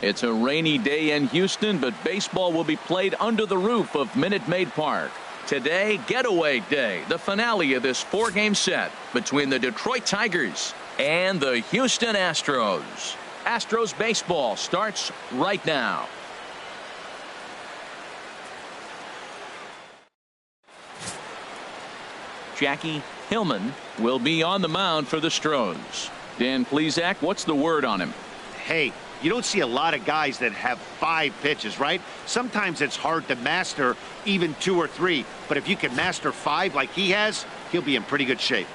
It's a rainy day in Houston, but baseball will be played under the roof of Minute Maid Park. Today, Getaway Day, the finale of this 4-game set between the Detroit Tigers and the Houston Astros. Astros baseball starts right now. Jackie Hillman will be on the mound for the Astros. Dan Plesac, what's the word on him? Hey, you don't see a lot of guys that have 5 pitches, right? Sometimes it's hard to master even 2 or 3. But if you can master 5 like he has, he'll be in pretty good shape.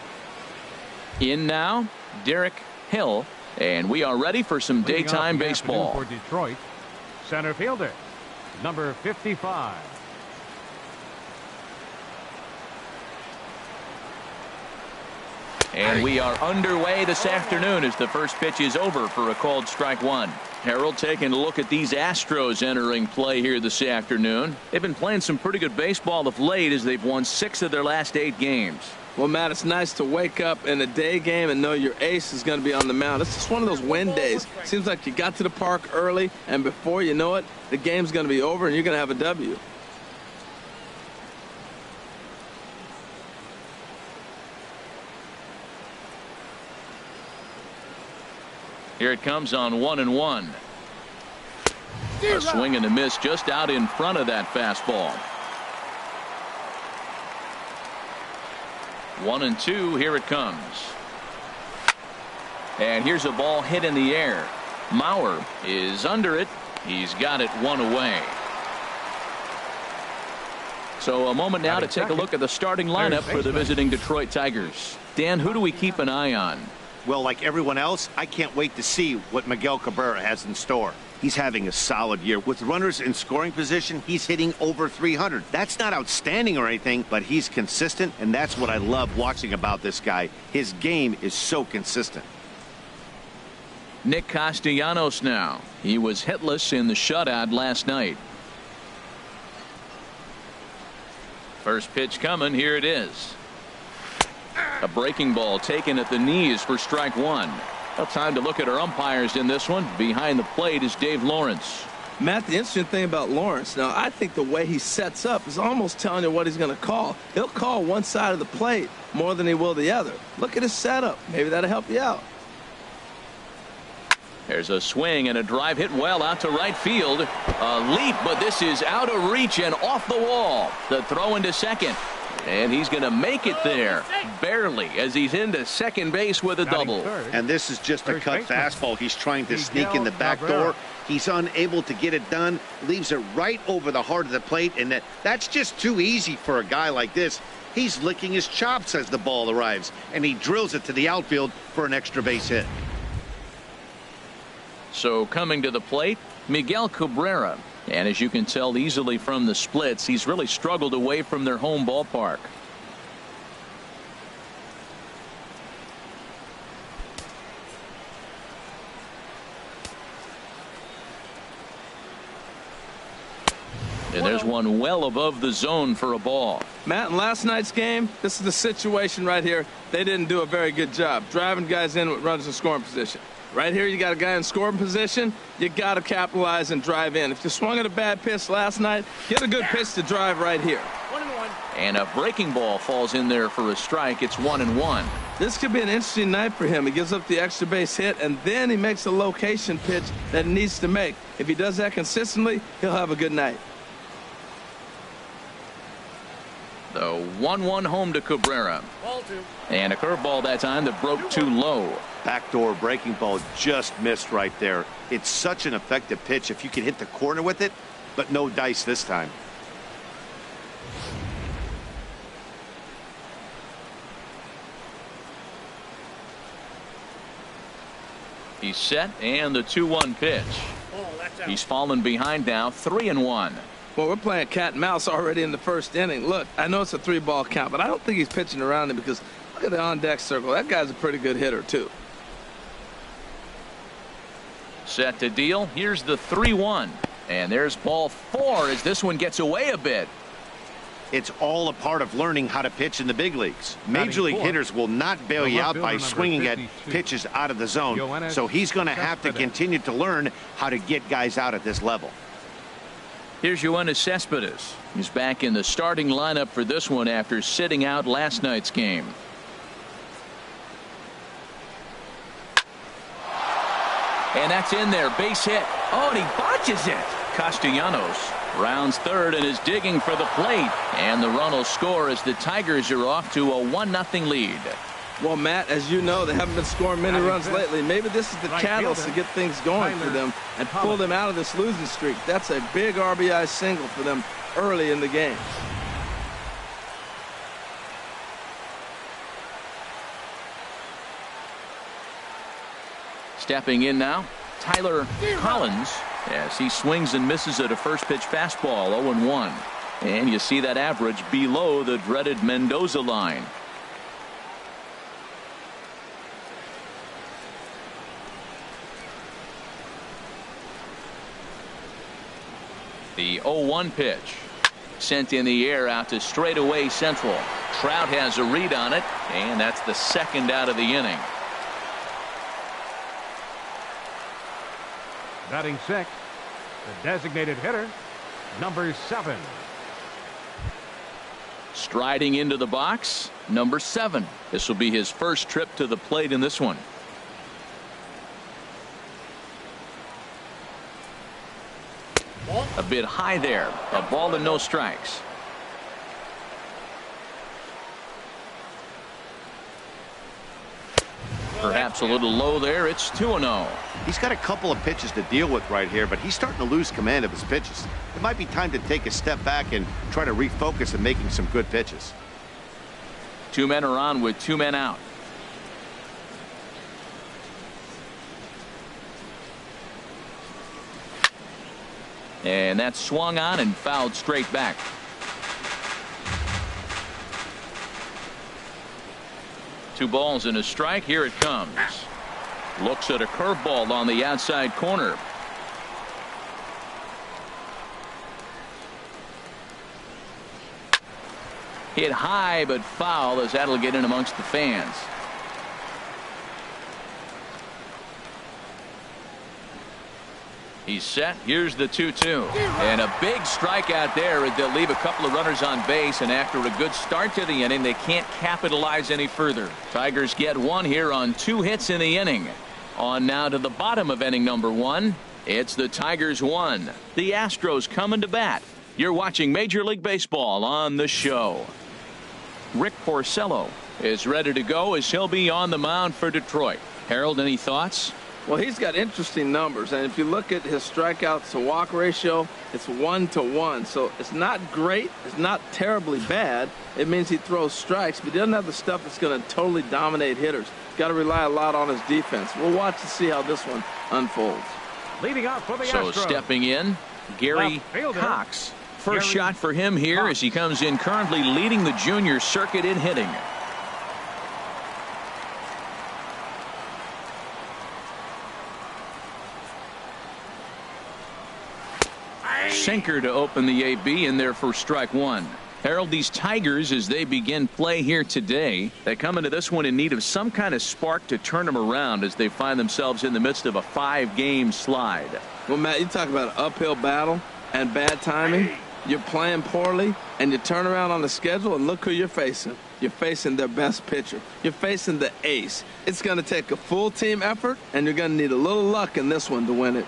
In now, Derek Hill, and we are ready for some daytime baseball. For Detroit, center fielder, number 55. And we are underway this afternoon as the first pitch is over for a called strike one. Harold, taking a look at these Astros entering play here this afternoon. They've been playing some pretty good baseball of late as they've won 6 of their last 8 games. Well, Matt, it's nice to wake up in a day game and know your ace is going to be on the mound. It's just one of those win days. Seems like you got to the park early, and before you know it, the game's going to be over and you're going to have a W. Here it comes on 1-1. A swing and a miss just out in front of that fastball. 1-2. Here it comes. And here's a ball hit in the air. Mauer is under it. He's got it 1 away. So a moment now to take a look at the starting lineup for the visiting Detroit Tigers. Dan, who do we keep an eye on? Well, like everyone else, I can't wait to see what Miguel Cabrera has in store. He's having a solid year. With runners in scoring position, he's hitting over 300. That's not outstanding or anything, but he's consistent, and that's what I love watching about this guy. His game is so consistent. Nick Castellanos now. He was hitless in the shutout last night. First pitch coming. Here it is. A breaking ball taken at the knees for strike one. Well, time to look at our umpires in this one. Behind the plate is Dave Lawrence. Matt, the interesting thing about Lawrence, now I think the way he sets up is almost telling you what he's going to call. He'll call one side of the plate more than he will the other. Look at his setup. Maybe that'll help you out. There's a swing and a drive hit well out to right field. A leap, but this is out of reach and off the wall. The throw into second. And he's going to make it there, barely, as he's into second base with a double. And this is just a cut fastball. He's trying to sneak in the back door. He's unable to get it done, leaves it right over the heart of the plate, and that's just too easy for a guy like this. He's licking his chops as the ball arrives, and he drills it to the outfield for an extra base hit. So coming to the plate, Miguel Cabrera. And as you can tell easily from the splits, he's really struggled away from their home ballpark. And there's one well above the zone for a ball. Matt, in last night's game, this is the situation right here. They didn't do a very good job driving guys in with runners in scoring position. Right here, you got a guy in scoring position. You got to capitalize and drive in. If you swung at a bad pitch last night, get a good pitch to drive right here. 1-1. And a breaking ball falls in there for a strike. It's 1-1. This could be an interesting night for him. He gives up the extra base hit, and then he makes a location pitch that he needs to make. If he does that consistently, he'll have a good night. The 1-1 home to Cabrera. And a curveball that time that broke too low. Backdoor breaking ball just missed right there. It's such an effective pitch if you can hit the corner with it, but no dice this time. He's set, and the 2-1 pitch. He's fallen behind now, 3-1. Well, we're playing cat and mouse already in the first inning. Look, I know it's a 3-ball count, but I don't think he's pitching around him because look at the on-deck circle. That guy's a pretty good hitter, too. Set to deal. Here's the 3-1. And there's ball 4 as this one gets away a bit. It's all a part of learning how to pitch in the big leagues. Major league hitters will not bail you out by swinging at pitches out of the zone. So he's going to have to continue to learn how to get guys out at this level. Here's Yoenis Cespedes. He's back in the starting lineup for this one after sitting out last night's game. And that's in there. Base hit. Oh, and he botches it. Castellanos rounds third and is digging for the plate. And the run will score as the Tigers are off to a 1-0 lead. Well, Matt, as you know, they haven't been scoring many runs lately. Maybe this is the catalyst to get things going for them and pull them out of this losing streak. That's a big RBI single for them early in the game. Stepping in now, Tyler Collins, as he swings and misses at a first pitch fastball, 0-1. And you see that average below the dreaded Mendoza line. The 0-1 pitch sent in the air out to straightaway central. Trout has a read on it, and that's the second out of the inning. Batting sixth, the designated hitter, number 7. Striding into the box, number 7. This will be his first trip to the plate in this one. A bit high there. A ball and no strikes. Perhaps a little low there. It's 2-0. He's got a couple of pitches to deal with right here, but he's starting to lose command of his pitches. It might be time to take a step back and try to refocus on making some good pitches. 2 men are on with 2 men out. And that's swung on and fouled straight back. Two balls and a strike. Here it comes. Looks at a curveball on the outside corner. Hit high but foul, as that'll get in amongst the fans. He's set. Here's the 2-2. And a big strikeout there. They'll leave a couple of runners on base, and after a good start to the inning, they can't capitalize any further. Tigers get one here on 2 hits in the inning. On now to the bottom of inning number 1. It's the Tigers 1. The Astros coming to bat. You're watching Major League Baseball on the show. Rick Porcello is ready to go as he'll be on the mound for Detroit. Harold, any thoughts? Well, he's got interesting numbers, and if you look at his strikeouts to walk ratio, it's 1-to-1. So it's not great. It's not terribly bad. It means he throws strikes, but he doesn't have the stuff that's going to totally dominate hitters. He's got to rely a lot on his defense. We'll watch to see how this one unfolds. Leading out for the So Astros. Stepping in, Gary Cox. First shot for him here as he comes in, currently leading the junior circuit in hitting. Sinker to open the AB in there for strike 1. Harold, these Tigers, as they begin play here today, they come into this one in need of some kind of spark to turn them around as they find themselves in the midst of a 5-game slide. Well, Matt, you talk about an uphill battle and bad timing. You're playing poorly, and you turn around on the schedule, and look who you're facing. You're facing their best pitcher. You're facing the ace. It's going to take a full team effort, and you're going to need a little luck in this one to win it.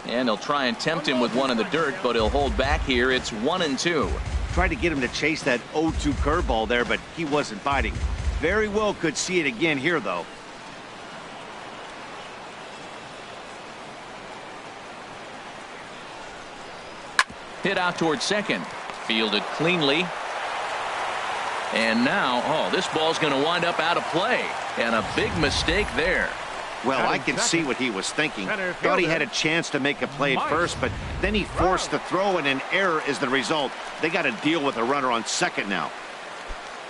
And they'll try and tempt him with one in the dirt, but he'll hold back here. It's 1-2. Tried to get him to chase that 0-2 curveball there, but he wasn't biting. Very well could see it again here, though. Hit out towards second. Fielded cleanly. And now, oh, this ball's going to wind up out of play. And a big mistake there. Well, I can see what he was thinking. Thought he had a chance to make a play at first, but then he forced the throw, and an error is the result. They got to deal with a runner on second now.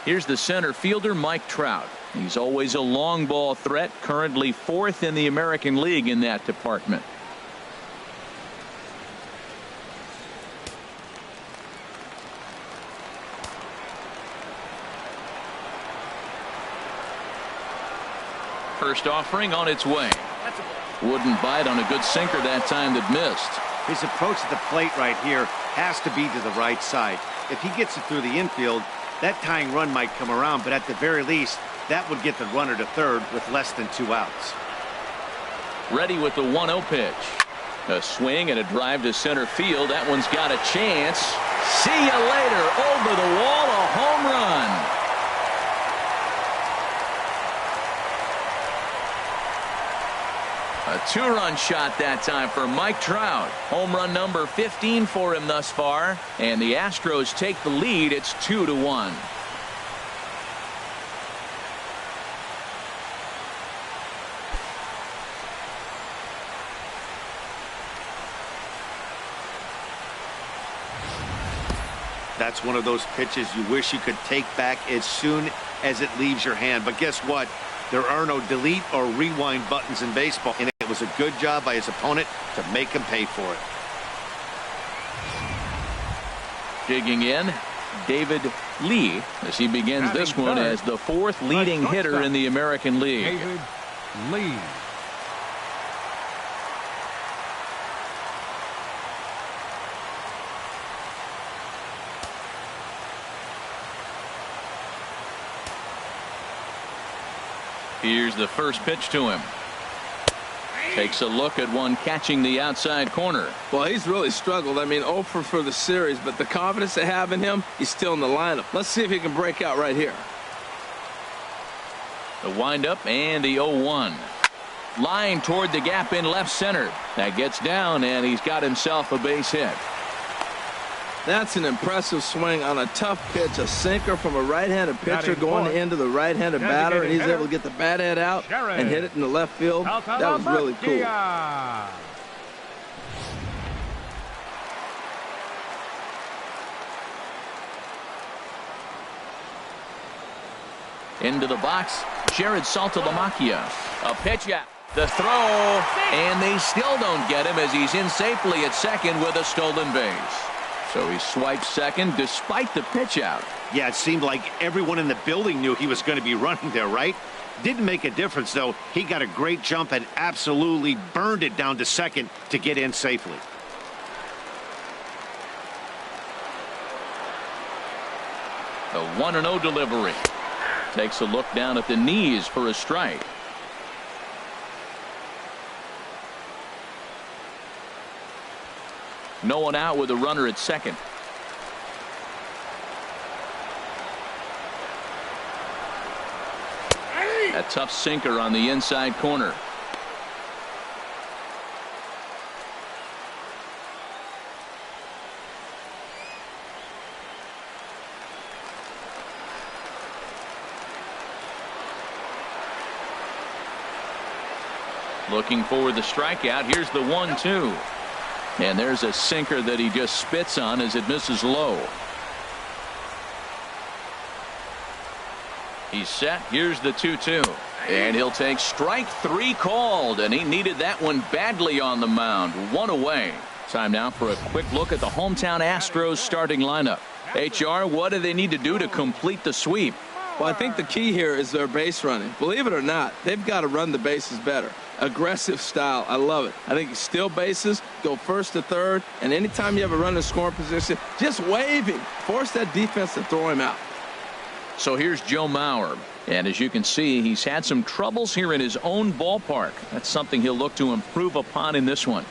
Here's the center fielder, Mike Trout. He's always a long ball threat, currently 4th in the American League in that department. First offering on its way. Wouldn't bite on a good sinker that time that missed. His approach at the plate right here has to be to the right side. If he gets it through the infield, that tying run might come around, but at the very least, that would get the runner to third with less than 2 outs. Ready with the 1-0 pitch. A swing and a drive to center field. That one's got a chance. See you later. Over the wall, a home run. A 2-run shot that time for Mike Trout. Home run number 15 for him thus far. And the Astros take the lead. It's 2-1. That's one of those pitches you wish you could take back as soon as it leaves your hand. But guess what? There are no delete or rewind buttons in baseball. And it was a good job by his opponent to make him pay for it. Digging in, David Lee, as he begins this one as the 4th leading hitter in the American League. David Lee. Here's the first pitch to him. Takes a look at one catching the outside corner. Well, he's really struggled. I mean, 0 for the series, but the confidence they have in him, he's still in the lineup. Let's see if he can break out right here. The windup and the 0-1. Line toward the gap in left center. That gets down, and he's got himself a base hit. That's an impressive swing on a tough pitch. A sinker from a right-handed pitcher going into the right-handed batter, and he's able to get the bat head out and hit it in the left field. That was really cool. Into the box, Jared Saltalamacchia. A pitch out. The throw, and they still don't get him as he's in safely at second with a stolen base. So he swipes second despite the pitch out. Yeah, it seemed like everyone in the building knew he was going to be running there, right? Didn't make a difference, though. He got a great jump and absolutely burned it down to second to get in safely. A 1-0 delivery. Takes a look down at the knees for a strike. No one out with a runner at second. A tough sinker on the inside corner. Looking for the strikeout. Here's the 1-2. And there's a sinker that he just spits on as it misses low. He's set. Here's the 2-2. And he'll take strike 3 called. And he needed that one badly on the mound. 1 away. Time now for a quick look at the hometown Astros starting lineup. HR, what do they need to do to complete the sweep? Well, I think the key here is their base running. Believe it or not, they've got to run the bases better. Aggressive style. I love it. I think steal bases, go first to third, and anytime you have a runner in scoring position, just wave him. Force that defense to throw him out. So here's Joe Mauer. And as you can see, he's had some troubles here in his own ballpark. That's something he'll look to improve upon in this one.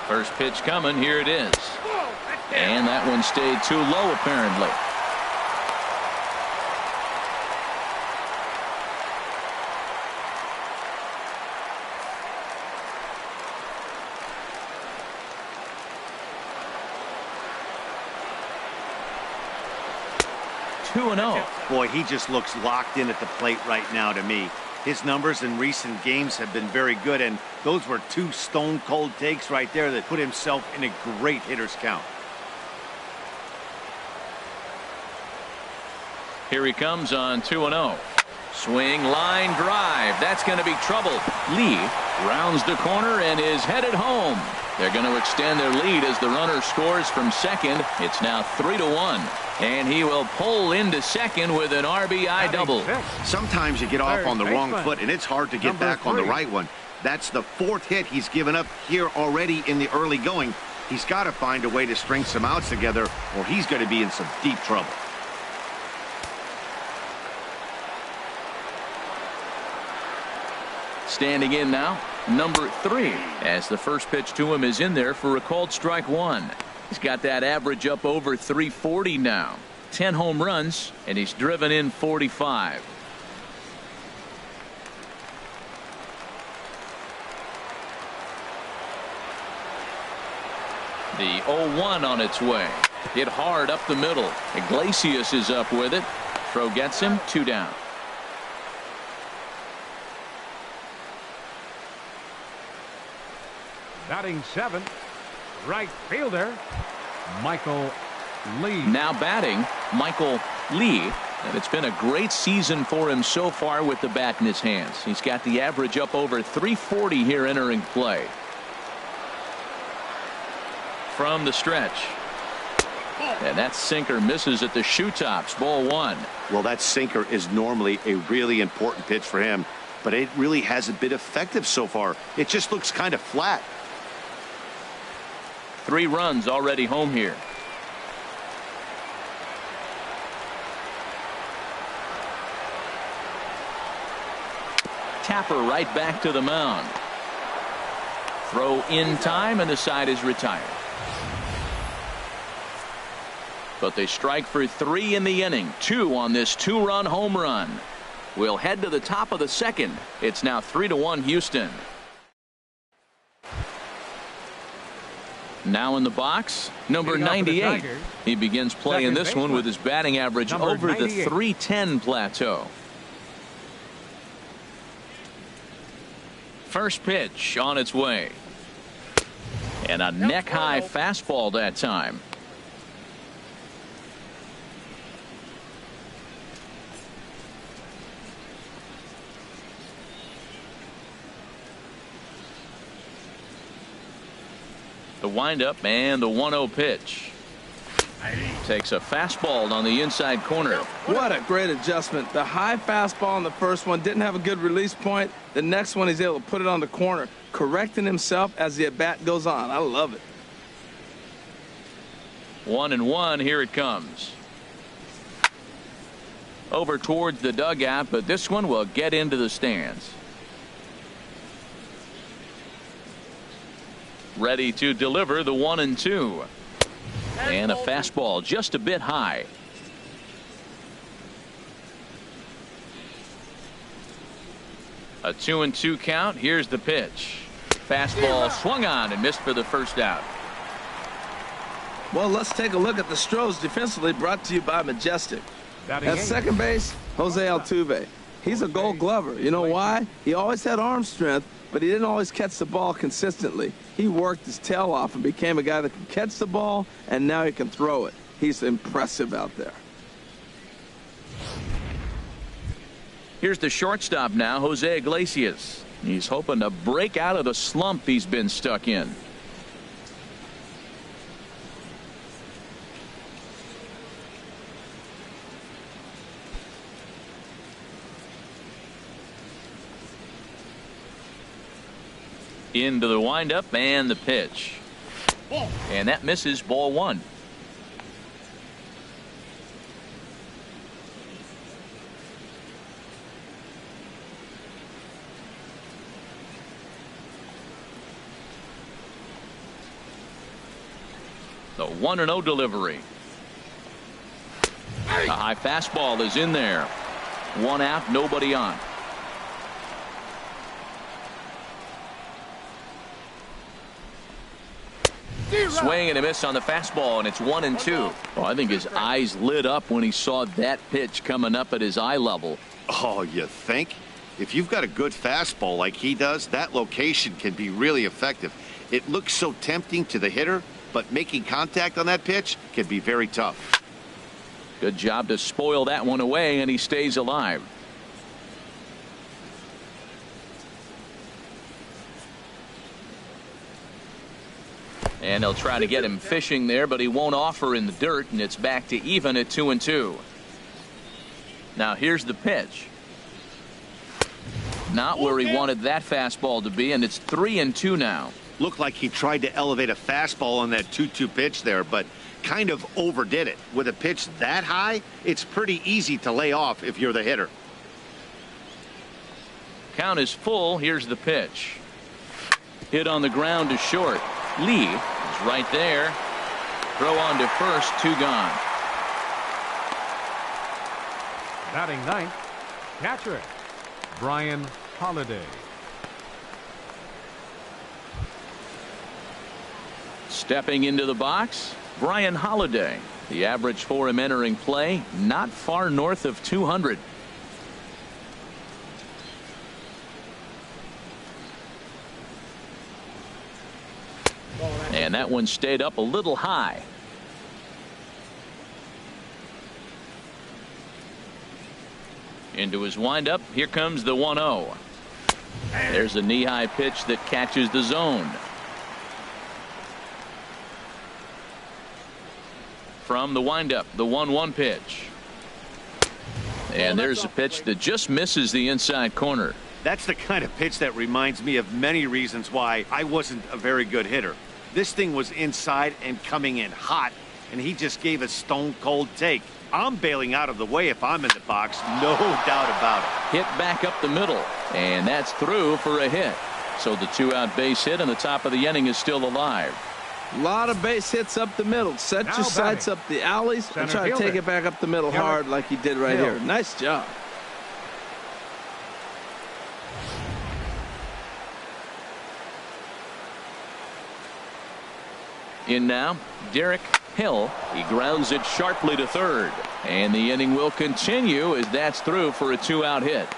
First pitch coming. Here it is. And that one stayed too low, apparently. Two and 0. Boy, he just looks locked in at the plate right now to me. His numbers in recent games have been very good, and those were 2 stone-cold takes right there that put himself in a great hitter's count. Here he comes on 2-0. Swing, line, drive. That's going to be trouble. Lee rounds the corner and is headed home. They're going to extend their lead as the runner scores from second. It's now 3-1. And he will pull into second with an RBI double. Sometimes you get off on the wrong foot, and it's hard to get back on the right one. That's the fourth hit he's given up here already in the early going. He's got to find a way to string some outs together, or he's going to be in some deep trouble. Standing in now, number 3, as the first pitch to him is in there for a called strike 1. He's got that average up over 340 now. 10 home runs, and he's driven in 45. The 0-1 on its way. Hit hard up the middle. Iglesias is up with it. Throw gets him, 2 down. Batting 7th, right fielder, Michael Lee. Now batting, Michael Lee. And it's been a great season for him so far with the bat in his hands. He's got the average up over 340 here entering play. From the stretch. And that sinker misses at the shoe tops. Ball 1. Well, that sinker is normally a really important pitch for him, but it really hasn't been effective so far. It just looks kind of flat. 3 runs already home here. Tapper right back to the mound. Throw in time, and the side is retired. But they strike for 3 in the inning. 2 on this 2-run home run. We'll head to the top of the second. It's now 3-1 Houston. Now in the box, number 98. He begins playing this one with his batting average over the 310 plateau. First pitch on its way. And a neck-high fastball that time. The windup and the 1-0 pitch. Takes a fastball on the inside corner. What a great adjustment. The high fastball on the first one didn't have a good release point. The next one he's able to put it on the corner, correcting himself as the at-bat goes on. I love it. 1-1. Here it comes. Over towards the dugout, but this one will get into the stands. Ready to deliver the 1-2. And a fastball just a bit high. A 2-2 count. Here's the pitch. Fastball swung on and missed for the first out. Well, let's take a look at the Astros defensively, brought to you by Majestic. At second base, Jose Altuve. He's a Gold Glover. You know why? He always had arm strength, but he didn't always catch the ball consistently. He worked his tail off and became a guy that can catch the ball, and now he can throw it. He's impressive out there. Here's the shortstop now, Jose Iglesias. He's hoping to break out of the slump he's been stuck in. Into the windup and the pitch. And that misses. Ball 1. The 1-0 delivery. A high fastball is in there. 1 out, nobody on. Swing and a miss on the fastball, and it's 1-2. Oh, I think his eyes lit up when he saw that pitch coming up at his eye level. Oh, you think? If you've got a good fastball like he does, that location can be really effective. It looks so tempting to the hitter, but making contact on that pitch can be very tough. Good job to spoil that one away, and he stays alive. And they'll try to get him fishing there, but he won't offer in the dirt, and it's back to even at 2-2. Now here's the pitch. Not where he wanted that fastball to be, and it's 3-2 now. Looked like he tried to elevate a fastball on that 2-2 pitch there, but kind of overdid it. With a pitch that high, it's pretty easy to lay off if you're the hitter. Count is full. Here's the pitch. Hit on the ground to short. Lee is right there. Throw on to first. 2 gone. Batting ninth, catcher Brian Holiday. Stepping into the box, Brian Holiday. The average for him entering play, not far north of 200. And that one stayed up a little high. Into his windup. Here comes the 1-0. There's a knee-high pitch that catches the zone. From the windup, the 1-1 pitch. And there's a pitch that just misses the inside corner. That's the kind of pitch that reminds me of many reasons why I wasn't a very good hitter. This thing was inside and coming in hot, and he just gave a stone-cold take. I'm bailing out of the way if I'm in the box, no doubt about it. Hit back up the middle, and that's through for a hit. So the 2-out base hit, and the top of the inning is still alive. A lot of base hits up the middle. Set your sights up the alleys and try to take it back up the middle hard like he did right here. Nice job. In now, Derek Hill. He grounds it sharply to third. And the inning will continue as that's through for a 2-out hit.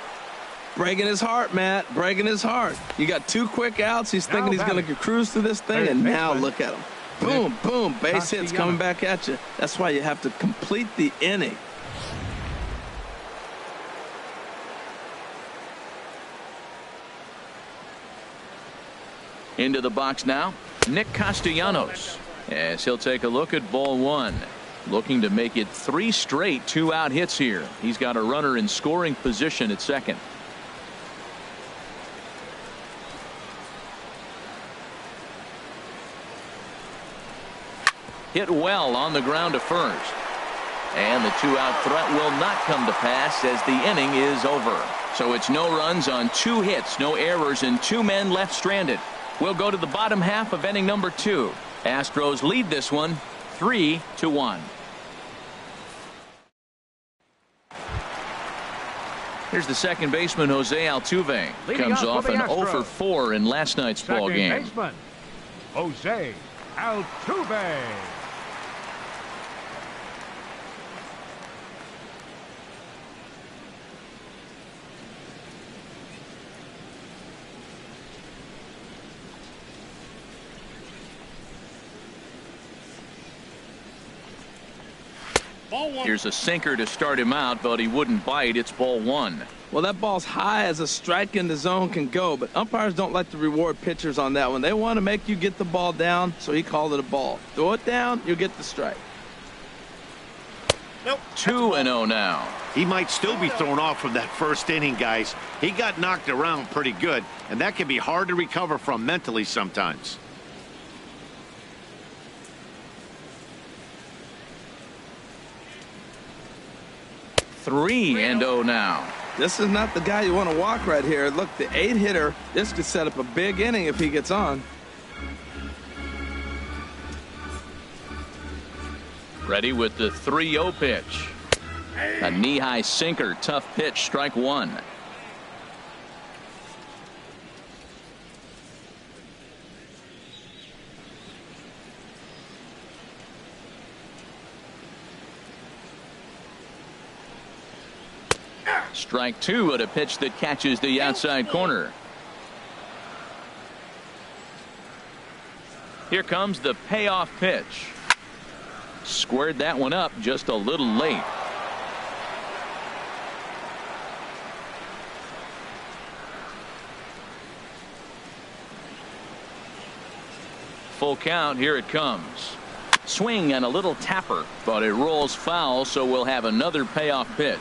Breaking his heart, Matt. Breaking his heart. You got 2 quick outs. He's thinking he's going to cruise through this thing, and now look at him. Boom, boom. Base hits coming back at you. That's why you have to complete the inning. Into the box now, Nick Castellanos, as he'll take a look at ball 1. Looking to make it 3 straight 2-out hits here. He's got a runner in scoring position at second. Hit well on the ground to first. And the 2-out threat will not come to pass as the inning is over. So it's no runs on 2 hits, no errors, and 2 men left stranded. We'll go to the bottom half of inning number 2. Astros lead this one 3-1. Here's the second baseman, Jose Altuve. Comes off an 0-for-4 in last night's ball game. Baseman, Jose Altuve. Here's a sinker to start him out, but he wouldn't bite. It's ball 1. Well, that ball's high as a strike in the zone can go, but umpires don't like to reward pitchers on that one. They want to make you get the ball down, so he called it a ball. Throw it down, you'll get the strike. Nope. 2-0 now. He might still be thrown off from that first inning, guys. He got knocked around pretty good, and that can be hard to recover from mentally sometimes. 3-0 now. This is not the guy you want to walk right here. Look, the 8-hitter, this could set up a big inning if he gets on. Ready with the 3-0 pitch. A knee-high sinker, tough pitch, strike 1. Strike 2 at a pitch that catches the outside corner. Here comes the payoff pitch. Squared that one up just a little late. full count. Here it comes. Swing and a little tapper, but it rolls foul, so we'll have another payoff pitch.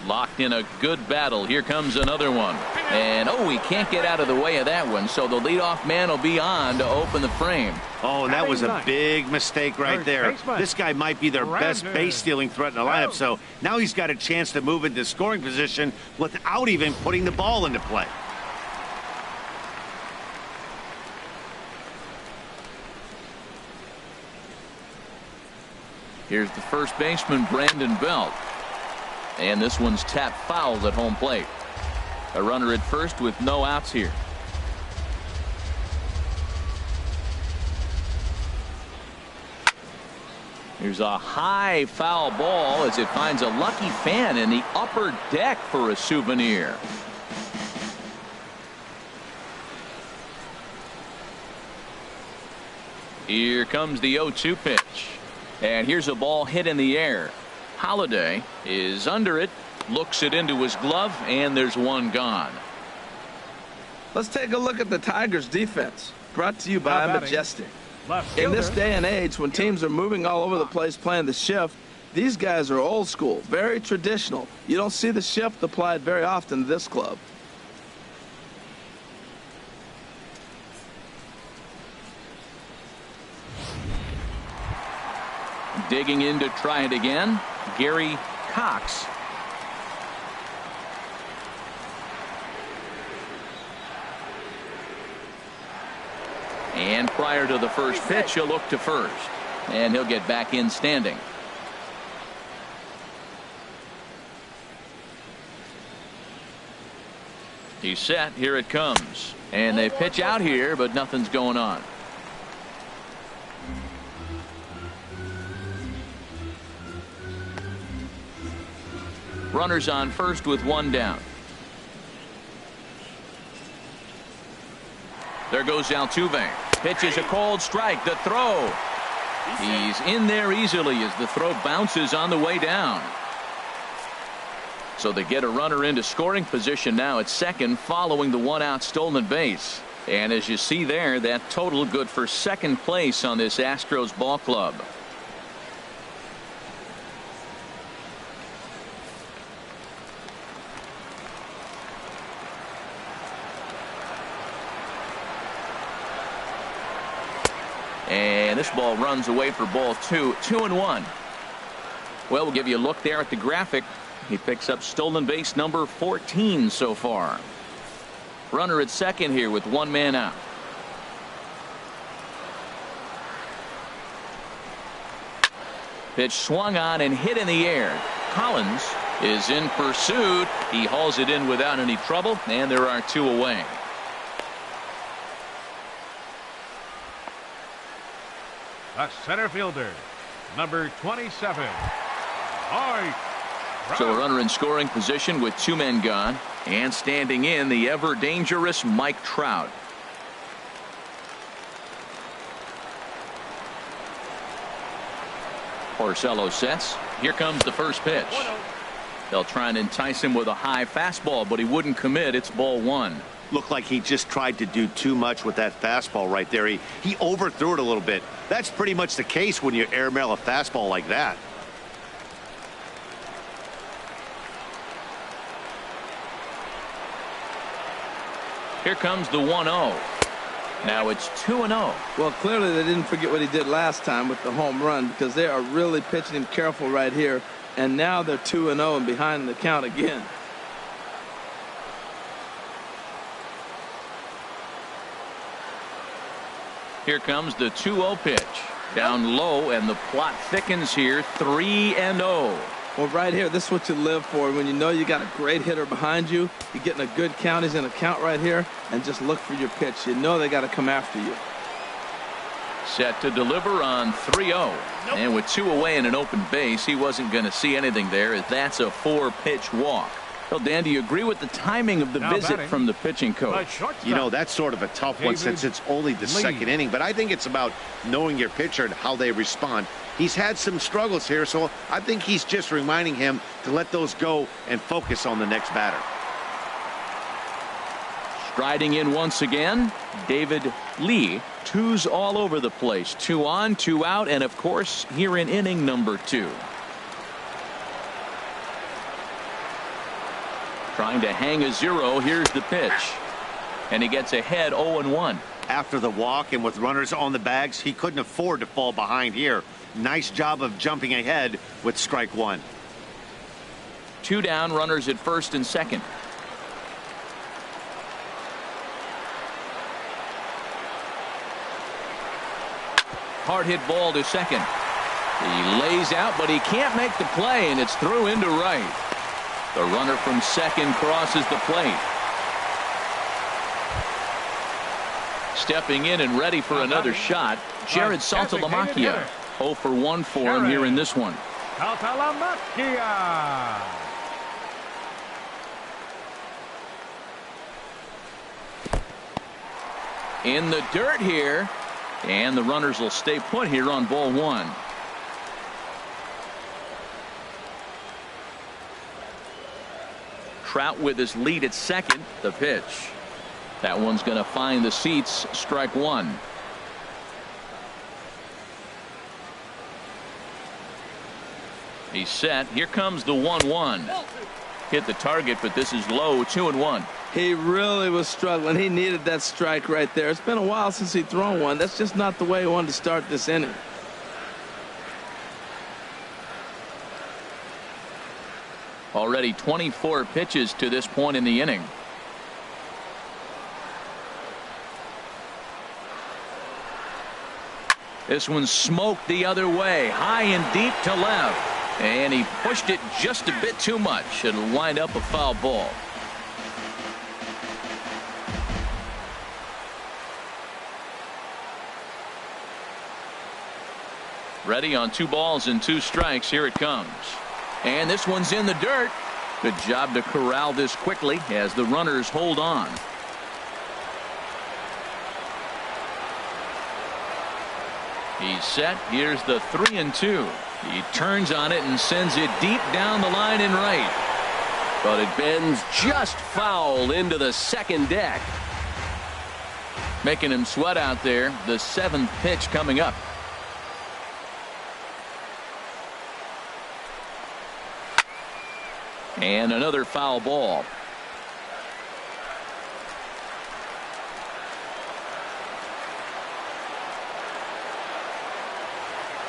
Locked in a good battle. Here comes another one. And oh, he can't get out of the way of that one, so the leadoff man will be on to open the frame. Oh, and that was a big mistake right there. This guy might be their best base stealing threat in the lineup, so now he's got a chance to move into scoring position without even putting the ball into play. Here's the first baseman, Brandon Belt. And this one's tapped foul at home plate. A runner at first with no outs here. Here's a high foul ball as it finds a lucky fan in the upper deck for a souvenir. Here comes the 0-2 pitch. And here's a ball hit in the air. Holiday is under it, looks it into his glove, and there's one gone. Let's take a look at the Tigers defense, brought to you by Majestic. In this day and age, when teams are moving all over the place playing the shift, these guys are old school, very traditional. You don't see the shift applied very often to this club. Digging in to try it again, Gary Cox. And prior to the first pitch, he'll look to first. And he'll get back in standing. He's set. Here it comes. And they pitch out here, but nothing's going on. Runners on first with one down. There goes Altuve. Pitches a cold strike. The throw. He's in there easily as the throw bounces on the way down. So they get a runner into scoring position now at second following the one-out stolen base. And as you see there, that total good for second place on this Astros ball club. And this ball runs away for ball two. 2-1. Well, we'll give you a look there at the graphic. He picks up stolen base number 14 so far. Runner at second here with one man out. Pitch swung on and hit in the air. Collins is in pursuit. He hauls it in without any trouble, and there are two away. The center fielder, number 27, Mike Trout. So a runner in scoring position with two men gone, and standing in the ever dangerous Mike Trout. Porcello sets. Here comes the first pitch. They'll try and entice him with a high fastball, but he wouldn't commit. It's ball one. Looked like he just tried to do too much with that fastball right there. He overthrew it a little bit. That's pretty much the case when you airmail a fastball like that. Here comes the 1-0. Now it's 2-0. Well, clearly they didn't forget what he did last time with the home run, because they are really pitching him careful right here. And now they're 2-0 and behind in the count again. Here comes the 2-0 pitch. Down low, and the plot thickens here. 3-0. Well, right here, this is what you live for. When you know you got a great hitter behind you, you're getting a good count. He's in a count right here, and just look for your pitch. You know they got to come after you. Set to deliver on 3-0. And with two away and an open base, he wasn't going to see anything there, as that's a 4-pitch walk. Well, Dan, do you agree with the timing of the visit from the pitching coach? You know, that's sort of a tough one since it's only the second inning, but I think it's about knowing your pitcher and how they respond. He's had some struggles here, so I think he's just reminding him to let those go and focus on the next batter. Striding in once again, David Lee. Twos all over the place. 2 on, 2 out, and of course here in inning number 2. Trying to hang a 0. Here's the pitch. And he gets ahead 0-1. After the walk and with runners on the bags, he couldn't afford to fall behind here. Nice job of jumping ahead with strike 1. 2 down, runners at first and second. Hard hit ball to second. He lays out, but he can't make the play, and it's through into right. The runner from second crosses the plate. Stepping in and ready for another shot, Jared Saltalamacchia. 0 for 1 for him here in this one. Saltalamacchia. In the dirt here, and the runners will stay put here on ball 1. Trout with his lead at second. The pitch. That one's going to find the seats. Strike 1. He's set. Here comes the 1-1. Hit the target, but this is low. 2-1. He really was struggling. He needed that strike right there. It's been a while since he'd thrown one. That's just not the way he wanted to start this inning. Already 24 pitches to this point in the inning. This one's smoked the other way, high and deep to left, and he pushed it just a bit too much. It'll wind up a foul ball. Ready on 2 balls and 2 strikes. Here it comes. And this one's in the dirt. Good job to corral this quickly as the runners hold on. He's set. Here's the 3-2. He turns on it and sends it deep down the line in right. But it bends just foul into the second deck. Making him sweat out there. The 7th pitch coming up. And another foul ball.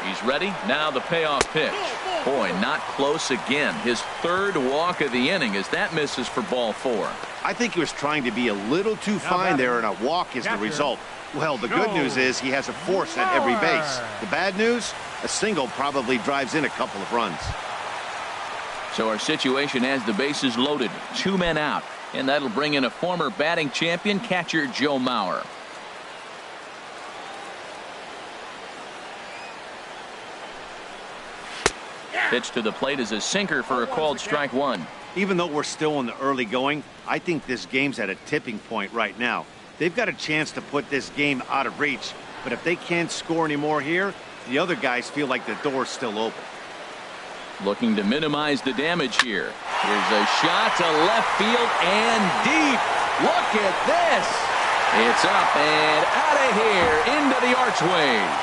He's ready. Now the payoff pitch. Boy, not close again. His 3rd walk of the inning as that misses for ball 4. I think he was trying to be a little too fine there, and a walk is the result. Well, the good news is he has a force at every base. The bad news, a single probably drives in a couple of runs. So our situation has the bases loaded, 2 men out, and that'll bring in a former batting champion, catcher Joe Mauer. Pitch to the plate is a sinker for a called strike 1. Even though we're still in the early going, I think this game's at a tipping point right now. They've got a chance to put this game out of reach, but if they can't score anymore here, the other guys feel like the door's still open. Looking to minimize the damage here. Here's a shot to left field and deep. Look at this. It's up and out of here into the archways.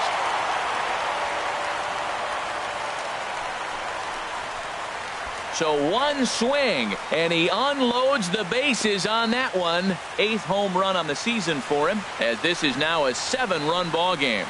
So 1 swing, and he unloads the bases on that one. 8th home run on the season for him, as this is now a 7-run ball game.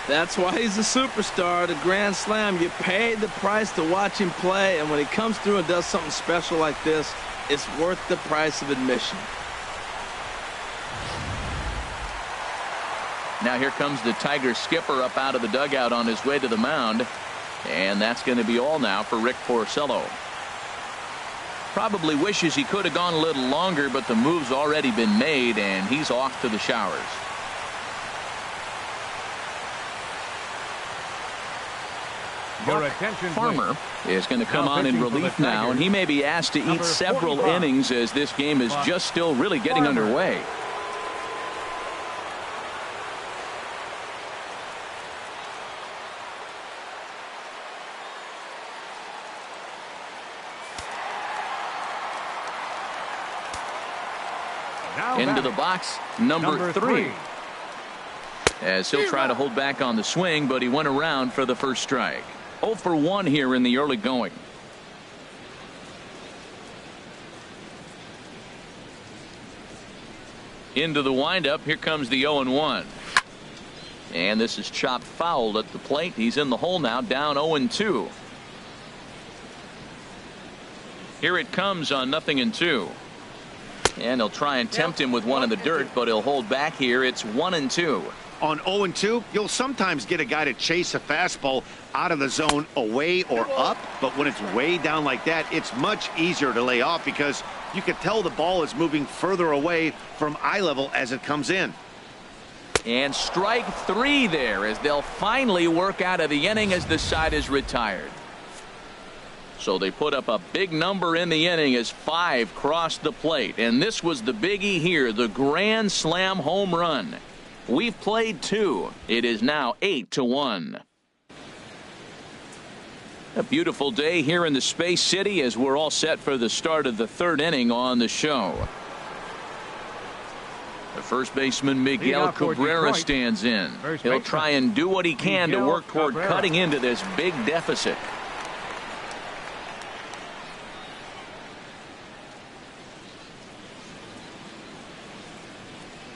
That's why he's a superstar. The Grand Slam, you pay the price to watch him play, and when he comes through and does something special like this, it's worth the price of admission. Now here comes the Tiger skipper up out of the dugout on his way to the mound, and that's going to be all now for Rick Porcello. Probably wishes he could have gone a little longer, but the move's already been made, and he's off to the showers. Farmer is going to come on in relief now, and he may be asked to eat several innings as this game is just still really getting underway. Into the box, number 3. As he'll try to hold back on the swing, but he went around for the first strike. 0 for 1 here in the early going. Into the windup. Here comes the 0-1. And this is chopped foul at the plate. He's in the hole now, down 0-2. Here it comes on 0-2. And he'll try and tempt him with one in the dirt, but he'll hold back here. It's 1-2. On 0-2, you'll sometimes get a guy to chase a fastball out of the zone away or up, but when it's way down like that, it's much easier to lay off because you can tell the ball is moving further away from eye level as it comes in. And strike 3 there as they'll finally work out of the inning as the side is retired. So they put up a big number in the inning as 5 crossed the plate. And this was the biggie here, the grand slam home run. We've played 2. It is now 8-1. A beautiful day here in the Space City as we're all set for the start of the 3rd inning on the show. The first baseman Miguel Cabrera stands in. He'll try and do what he can to work toward cutting into this big deficit.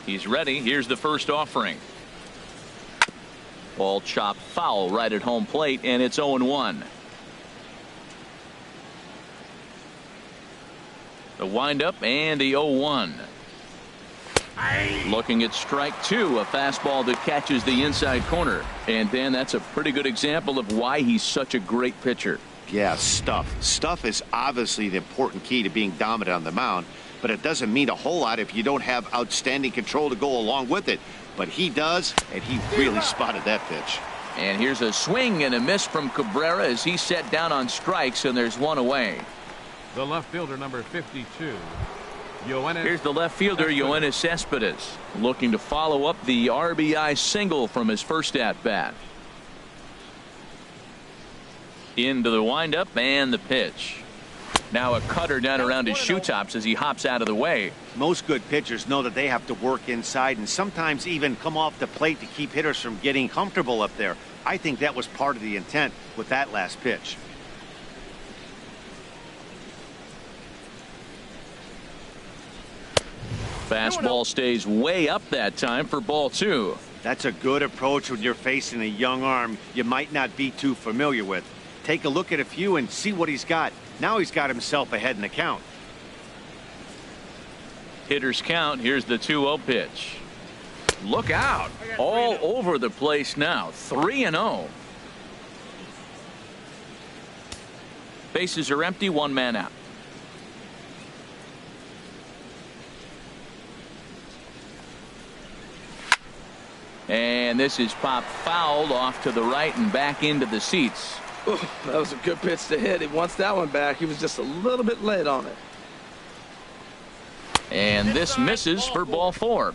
He's ready. Here's the first offering. Ball chopped foul right at home plate, and it's 0-1. The windup and the 0-1. Looking at strike 2, a fastball that catches the inside corner. And Dan, that's a pretty good example of why he's such a great pitcher. Yeah, stuff. Stuff is obviously the important key to being dominant on the mound, but it doesn't mean a whole lot if you don't have outstanding control to go along with it. But he does, and he really spotted that pitch. And here's a swing and a miss from Cabrera as he's set down on strikes, and there's 1 away. The left fielder, number 52. Here's the left fielder, Yoenis Cespedes, looking to follow up the RBI single from his first at-bat. Into the windup and the pitch. Now a cutter down around his shoe tops as he hops out of the way. Most good pitchers know that they have to work inside and sometimes even come off the plate to keep hitters from getting comfortable up there. I think that was part of the intent with that last pitch. Fastball stays way up that time for ball 2. That's a good approach when you're facing a young arm you might not be too familiar with. Take a look at a few and see what he's got. Now he's got himself ahead in the count. Hitters count. Here's the 2-0 pitch. Look out. All over the place now. 3-0. Bases are empty. 1 man out. And this is popped fouled off to the right and back into the seats. Ooh, that was a good pitch to hit. He wants that one back. He was just a little bit late on it. And this misses for ball 4.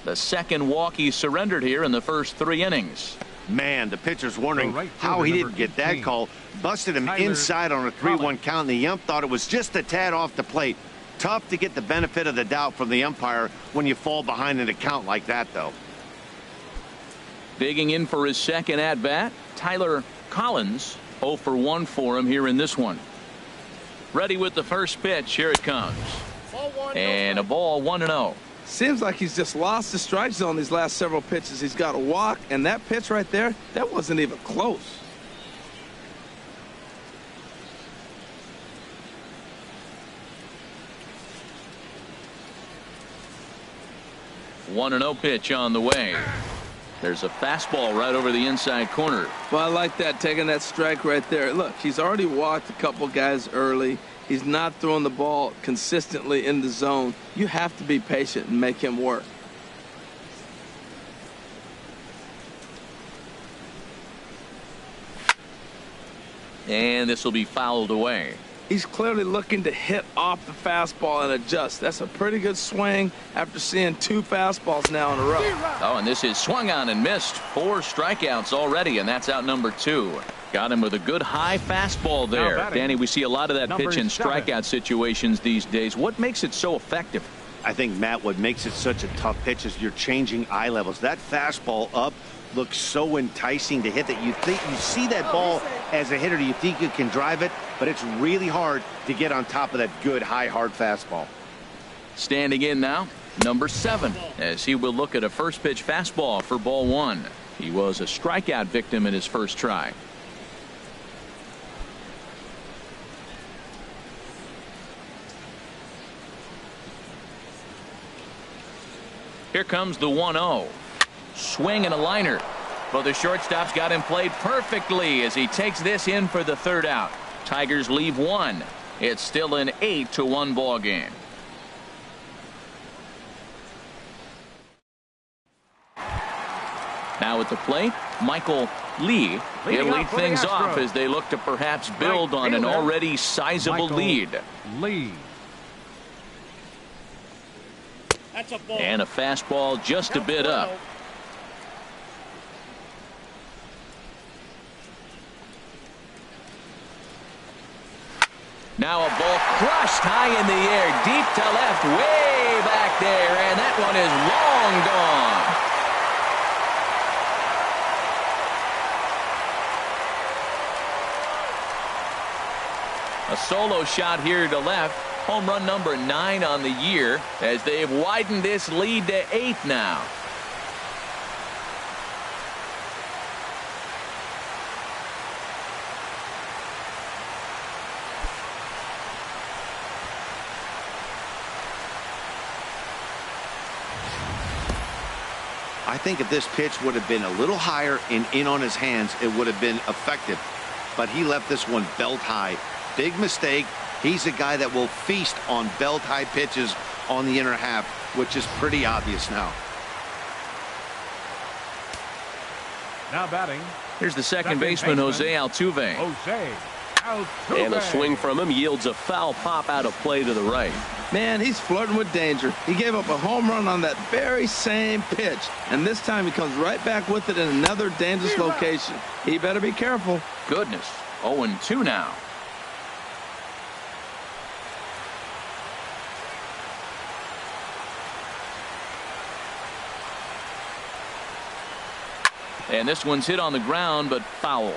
The second walk he surrendered here in the first 3 innings. Man, the pitcher's wondering how he didn't get that call. Busted him inside on a 3-1 count, and the ump thought it was just a tad off the plate. Tough to get the benefit of the doubt from the umpire when you fall behind in a count like that, though. Digging in for his second at-bat, Tyler Collins. 0 for 1 for him here in this one. Ready with the first pitch. Here it comes. And a ball, 1-0. Seems like he's just lost the strike zone these last several pitches. He's got a walk, and that pitch right there, that wasn't even close. One 1-0 pitch on the way. There's a fastball right over the inside corner. Well, I like that, taking that strike right there. Look, he's already walked a couple guys early. He's not throwing the ball consistently in the zone. You have to be patient and make him work. And this will be fouled away. He's clearly looking to hit off the fastball and adjust. That's a pretty good swing after seeing 2 fastballs now in a row. Oh, and this is swung on and missed. 4 strikeouts already, and that's out number 2. Got him with a good high fastball there. Danny, we see a lot of that pitch in strikeout situations these days. What makes it so effective? I think, Matt, what makes it such a tough pitch is you're changing eye levels. That fastball up looks so enticing to hit that you think you see that ball as a hitter, you think you can drive it, but it's really hard to get on top of that good high hard fastball. Standing in now, number 7, as he will look at a first pitch fastball for ball 1. He was a strikeout victim in his first try. Here comes the 1-0. Swing and a liner. Well, the shortstop's got him played perfectly as he takes this in for the 3rd out. Tigers leave 1. It's still an 8-1 ball game. Now at the plate, Michael Lee. He'll lead things off as they look to perhaps build on an already sizable lead. And a fastball just a bit up. Now a ball crushed high in the air, deep to left, way back there, and that one is long gone. A solo shot here to left. Home run number 9 on the year as they've widened this lead to 8 now. I think if this pitch would have been a little higher and in on his hands, it would have been effective. But he left this one belt high. Big mistake. He's a guy that will feast on belt high pitches on the inner half, which is pretty obvious now. Now batting. Here's the second baseman, Jose Altuve. And a swing from him yields a foul pop out of play to the right. Man, he's flirting with danger. He gave up a home run on that very same pitch, and this time he comes right back with it in another dangerous location. He better be careful. Goodness. 0-2 now. And this one's hit on the ground, but foul.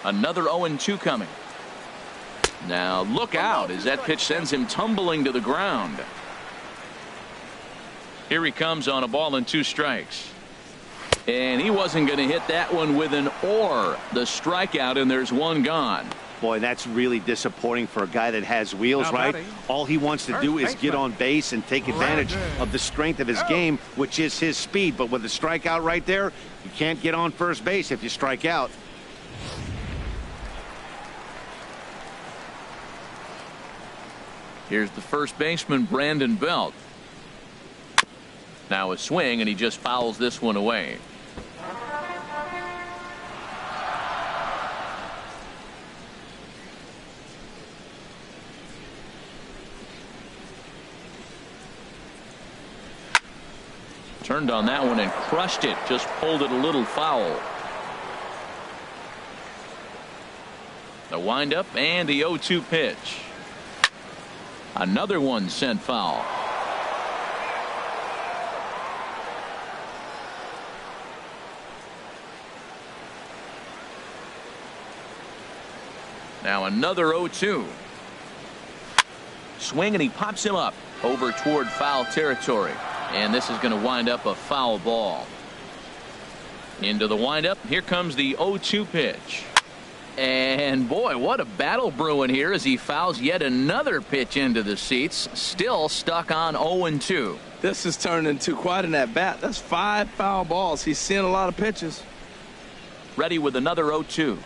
Another 0-2 coming. Now look out as that pitch sends him tumbling to the ground. Here he comes on a ball and 2 strikes. And he wasn't going to hit that one with an or. The strikeout, and there's 1 gone. Boy, that's really disappointing for a guy that has wheels, right? All he wants to do is get on base and take advantage of the strength of his game, which is his speed. But with a strikeout right there, you can't get on first base if you strike out. Here's the first baseman, Brandon Belt. Now a swing, and he just fouls this one away. Turned on that one and crushed it. Just pulled it a little foul. The windup and the 0-2 pitch. Another one sent foul. Now another 0-2. Swing, and he pops him up over toward foul territory. And this is going to wind up a foul ball. Into the windup. Here comes the 0-2 pitch. And boy, what a battle brewing here as he fouls yet another pitch into the seats. Still stuck on 0-2. This has turned into quite an at-bat. That's 5 foul balls. He's seeing a lot of pitches. Ready with another 0-2.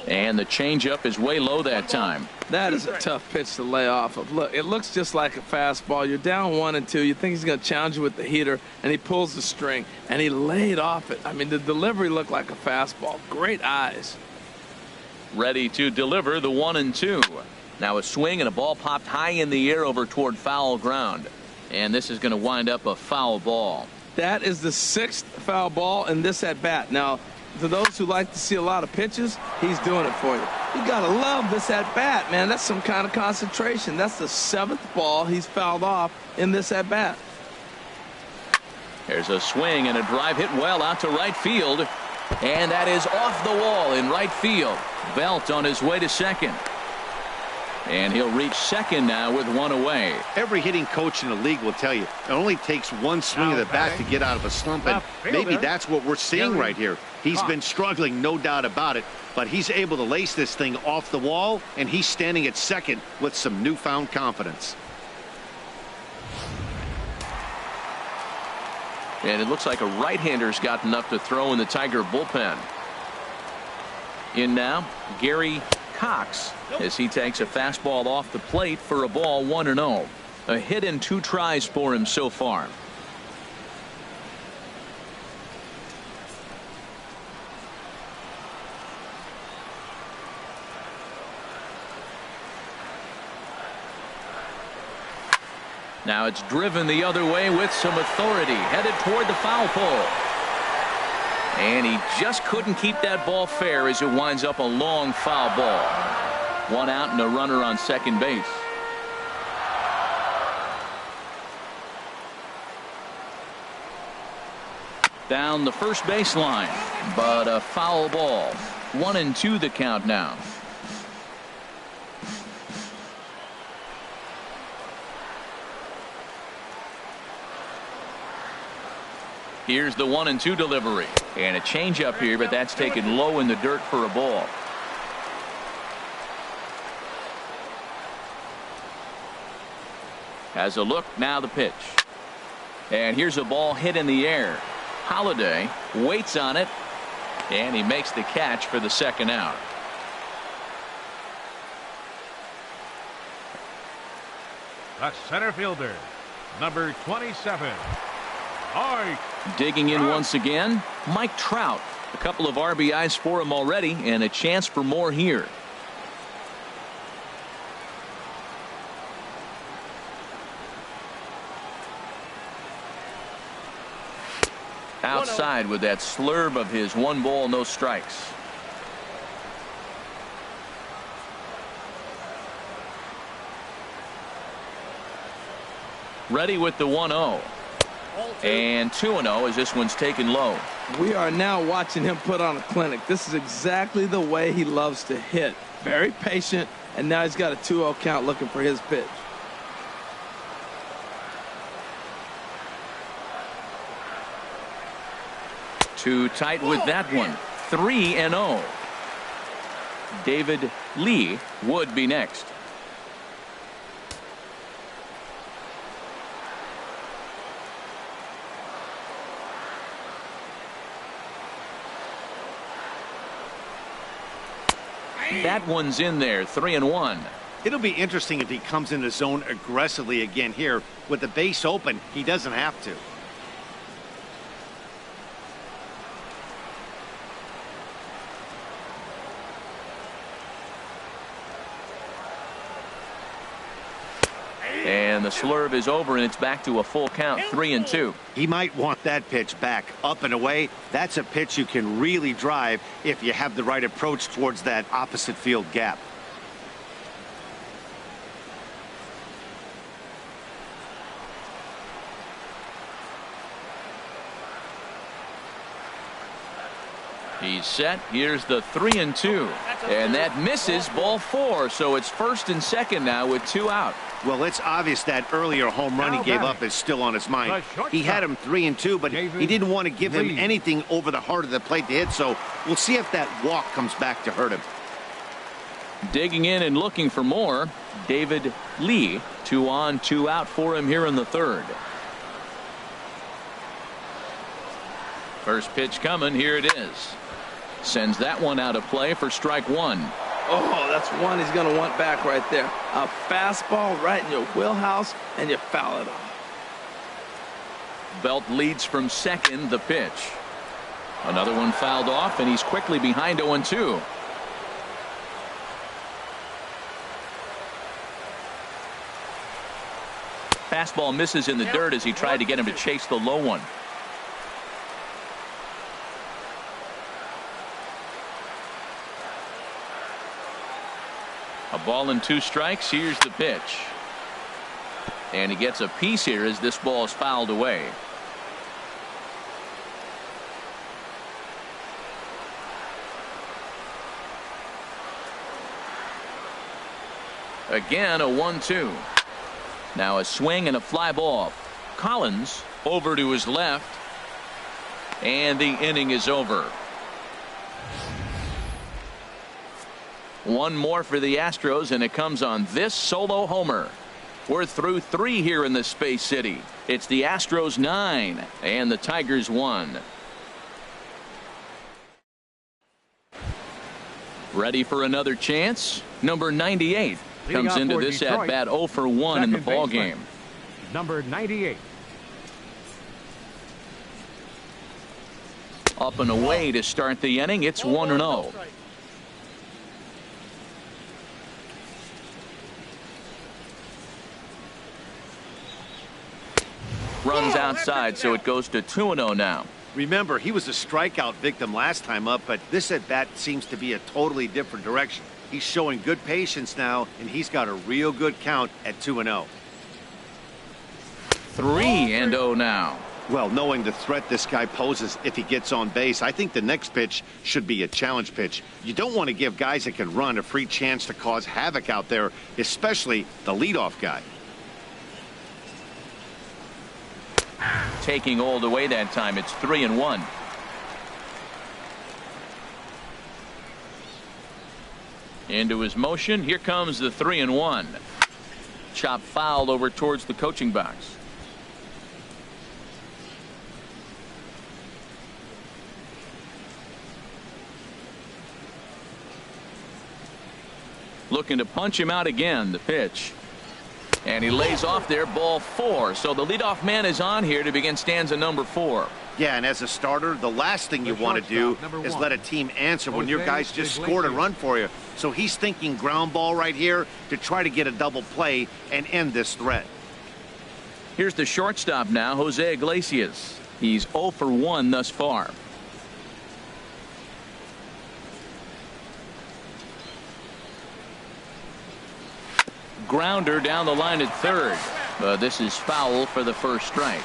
And the changeup is way low that time. That is a tough pitch to lay off of. Look, it looks just like a fastball. You're down 1-2. You think he's going to challenge you with the heater, and he pulls the string, and he laid off it. I mean, the delivery looked like a fastball. Great eyes. Ready to deliver the 1-2. Now a swing, and a ball popped high in the air over toward foul ground. And this is going to wind up a foul ball. That is the 6th foul ball in this at bat. Now, to those who like to see a lot of pitches, he's doing it for you. You got to love this at bat, man. That's some kind of concentration. That's the 7th ball he's fouled off in this at bat. There's a swing and a drive hit well out to right field. And that is off the wall in right field. Belt on his way to second. And he'll reach second now with one away. Every hitting coach in the league will tell you it only takes one swing of the bat to get out of a slump, and maybe that's what we're seeing right here. He's been struggling, no doubt about it, but he's able to lace this thing off the wall, and he's standing at second with some newfound confidence. And it looks like a right-hander's gotten up to throw in the Tiger bullpen. In now, Gary Cox, as he takes a fastball off the plate for a ball, 1-0. A hit and 2 tries for him so far. Now it's driven the other way with some authority, headed toward the foul pole. And he just couldn't keep that ball fair as it winds up a long foul ball. 1 out and a runner on second base. Down the first baseline, but a foul ball. 1-2 the count now. Here's the 1-2 delivery. And a changeup here, but that's taken low in the dirt for a ball. Has a look, now the pitch. And here's a ball hit in the air. Holiday waits on it, and he makes the catch for the second out. The center fielder, number 27. Digging in once again, Mike Trout. A couple of RBIs for him already, and a chance for more here. Outside with that slurve of his, 1 ball, no strikes. Ready with the 1-0. And 2-0 as this one's taken low. We are now watching him put on a clinic. This is exactly the way he loves to hit. Very patient, and now he's got a 2-0 count looking for his pitch. Too tight with that one. 3-0. David Lee would be next. That one's in there. 3-1. It'll be interesting if he comes in the zone aggressively again here. With the base open, he doesn't have to. And the slurve is over, and it's back to a full count. 3-2. He might want that pitch back, up and away. That's a pitch you can really drive if you have the right approach towards that opposite field gap. He's set. Here's the 3-2. And that misses, ball 4. So it's first and second now with 2 out. Well, it's obvious that earlier home run he gave up is still on his mind. He had him 3-2, but he didn't want to give him anything over the heart of the plate to hit. So we'll see if that walk comes back to hurt him. Digging in and looking for more. David Lee. 2 on, 2 out for him here in the third. First pitch coming. Here it is. Sends that one out of play for strike 1. Oh, that's one he's going to want back right there. A fastball right in your wheelhouse, and you foul it off. Belt leads from second. The pitch. Another one fouled off, and he's quickly behind 0-2. Fastball misses in the dirt as he tried to get him to chase the low one. A ball and 2 strikes. Here's the pitch. And he gets a piece here as this ball is fouled away. Again, a 1-2. Now a swing and a fly ball. Collins over to his left. And the inning is over. One more for the Astros, and it comes on this solo homer. We're through 3 here in the Space City. It's the Astros 9 and the Tigers 1. Ready for another chance? Number 98 comes into this at bat 0 for 1 in the ball game. Number 98. Up and away to start the inning. It's 1-0. Runs outside, so it goes to 2-0 now. Remember, he was a strikeout victim last time up, but this at bat seems to be a totally different direction. He's showing good patience now, and he's got a real good count at 2-0. 3-0 now. Well, knowing the threat this guy poses if he gets on base, I think the next pitch should be a challenge pitch. You don't want to give guys that can run a free chance to cause havoc out there, especially the leadoff guy. Taking all the way that time. It's 3-1. Into his motion. Here comes the 3-1. Chop foul over towards the coaching box. Looking to punch him out again. The pitch. And he lays off there, ball 4. So the leadoff man is on here to begin stanza number 4. Yeah, and as a starter, the last thing you want to do is let a team answer when your guys just scored a run for you. So he's thinking ground ball right here to try to get a double play and end this threat. Here's the shortstop now, Jose Iglesias. He's 0 for 1 thus far. Grounder down the line at third. But this is foul for the first strike.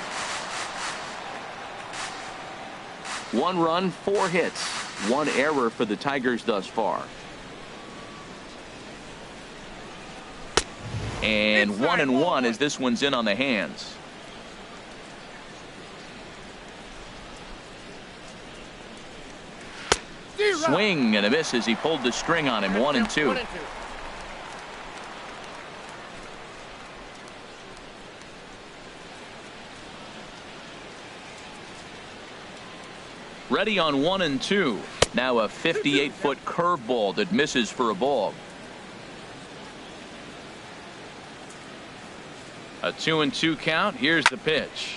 1 run, 4 hits. 1 error for the Tigers thus far. And 1-1 as this one's in on the hands. Swing and a miss as he pulled the string on him. 1-2. Ready on 1-2. Now a 58-foot curveball that misses for a ball. A 2-2 count. Here's the pitch.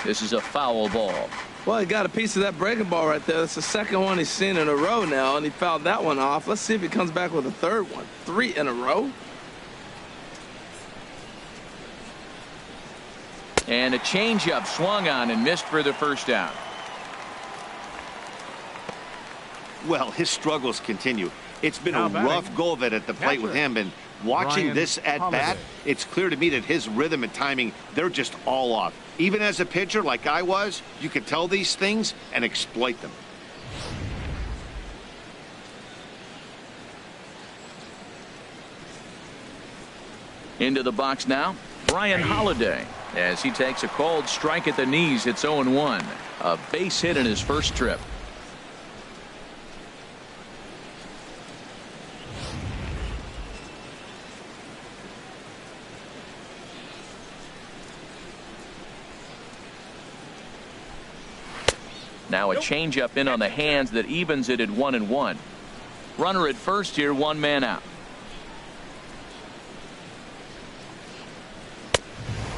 This is a foul ball. Well, he got a piece of that breaking ball right there. That's the second one he's seen in a row now, and he fouled that one off. Let's see if he comes back with a third one. 3 in a row. And a changeup swung on and missed for the first out. Well, his struggles continue. It's been a rough go of it at the plate with him, and watching this at bat, it's clear to me that his rhythm and timing, they're just all off. Even as a pitcher like I was, you could tell these things and exploit them. Into the box now, Brian Holiday, as he takes a called strike at the knees. It's 0-1. A base hit in his first trip. Now a changeup in on the hands that evens it at 1-1. Runner at first here, 1 man out.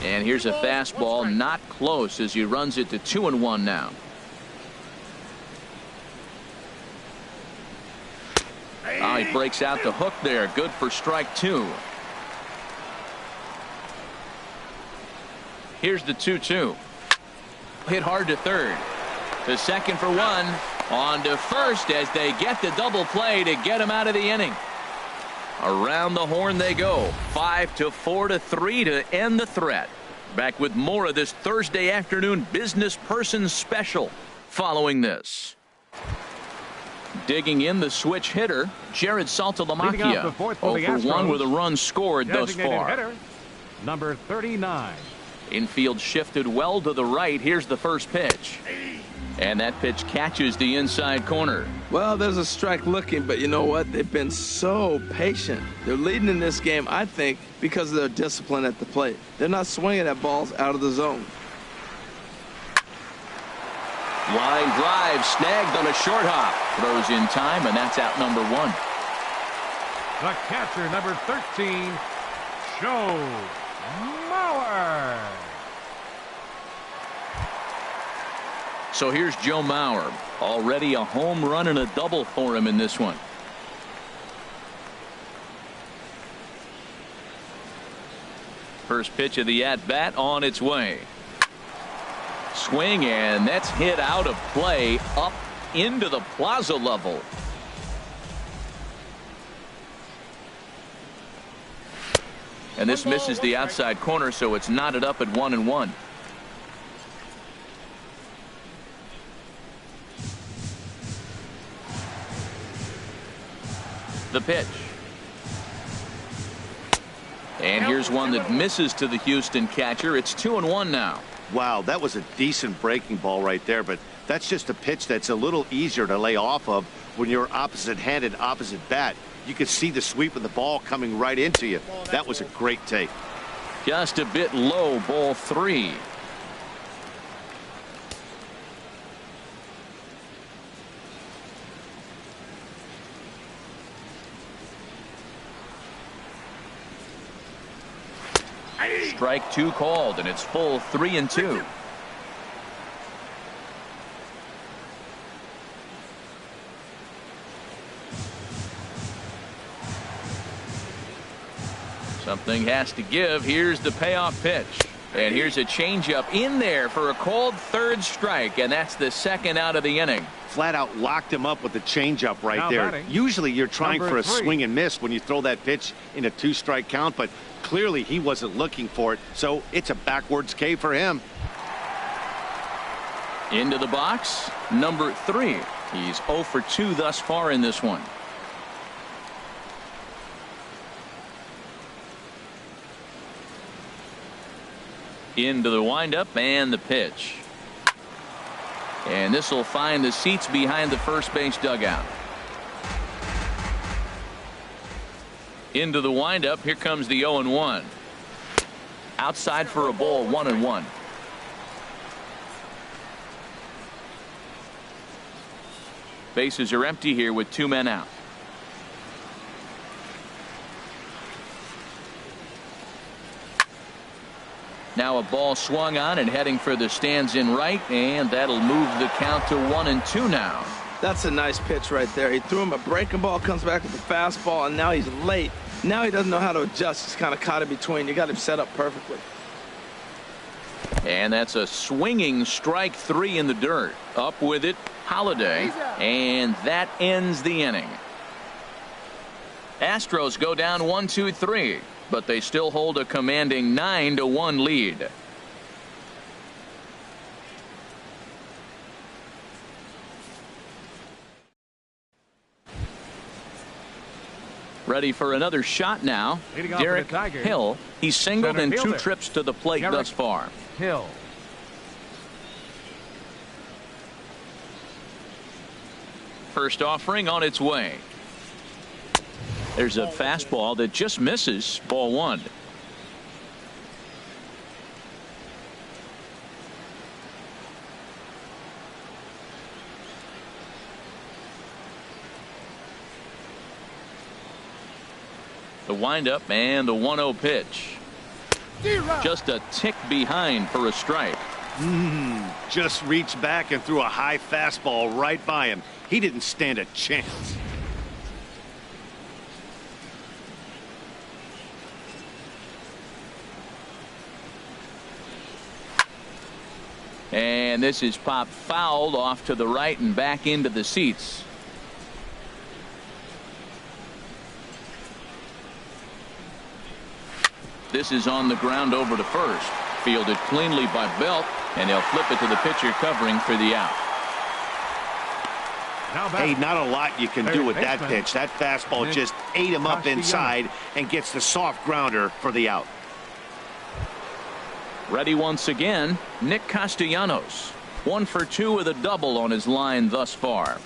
And here's a fastball, not close, as he runs it to 2-1 now. Oh, he breaks out the hook there. Good for strike 2. Here's the 2-2. Hit hard to third. To second for 1. On to first as they get the double play to get him out of the inning. Around the horn they go. 5-4 to 3 to end the threat. Back with more of this Thursday afternoon business person special following this. Digging in the switch hitter, Jared Saltalamacchia. 0 for 1 with a run scored thus far. Hitter, number 39. Infield shifted well to the right. Here's the first pitch. And that pitch catches the inside corner. Well, there's a strike looking, but you know what? They've been so patient. They're leading in this game, I think, because of their discipline at the plate. They're not swinging at balls out of the zone. Line drive snagged on a short hop. Throws in time, and that's out number 1. The catcher, number 13, Joe Mauer. So here's Joe Mauer. Already a home run and a double for him in this one. First pitch of the at-bat on its way. Swing, and that's hit out of play up into the plaza level. And this misses the outside corner, so it's knotted up at 1-1. The pitch. And here's one that misses to the Houston catcher. It's 2-1 now. Wow, that was a decent breaking ball right there, but that's just a pitch that's a little easier to lay off of when you're opposite-handed, opposite bat. You could see the sweep of the ball coming right into you. That was a great take. Just a bit low, ball 3. Strike 2 called, and it's full 3-2. Something has to give. Here's the payoff pitch. And here's a changeup in there for a called third strike, and that's the second out of the inning. Flat out locked him up with the changeup right there. Batting, usually you're trying for a 3. swing and miss when you throw that pitch in a 2-strike count, but clearly he wasn't looking for it, so it's a backwards K for him. Into the box, number 3. He's 0 for 2 thus far in this one. Into the windup and the pitch. And this will find the seats behind the first base dugout. Into the windup. Here comes the 0-1. Outside for a ball, 1-1. Bases are empty here with 2 men out. Now a ball swung on and heading for the stands in right, and that'll move the count to 1-2 now. That's a nice pitch right there. He threw him a breaking ball, comes back with a fastball, and now he's late. Now he doesn't know how to adjust. He's kind of caught in between. You got him set up perfectly. And that's a swinging strike 3 in the dirt. Up with it, Holiday, and that ends the inning. Astros go down 1-2-3. But they still hold a commanding 9-1 lead. Ready for another shot now. Derek Hill. He's singled in 2 trips to the plate thus far. Hill. First offering on its way. There's a fastball that just misses, ball 1. The windup and the 1-0 pitch. Just a tick behind for a strike. Just reached back and threw a high fastball right by him. He didn't stand a chance. And this is popped fouled off to the right and back into the seats. This is on the ground over to first. Fielded cleanly by Belt, and he'll flip it to the pitcher covering for the out. Hey, not a lot you can do with that pitch. That fastball just ate him up inside and gets the soft grounder for the out. Ready once again, Nick Castellanos. 1 for 2 with a double on his line thus far.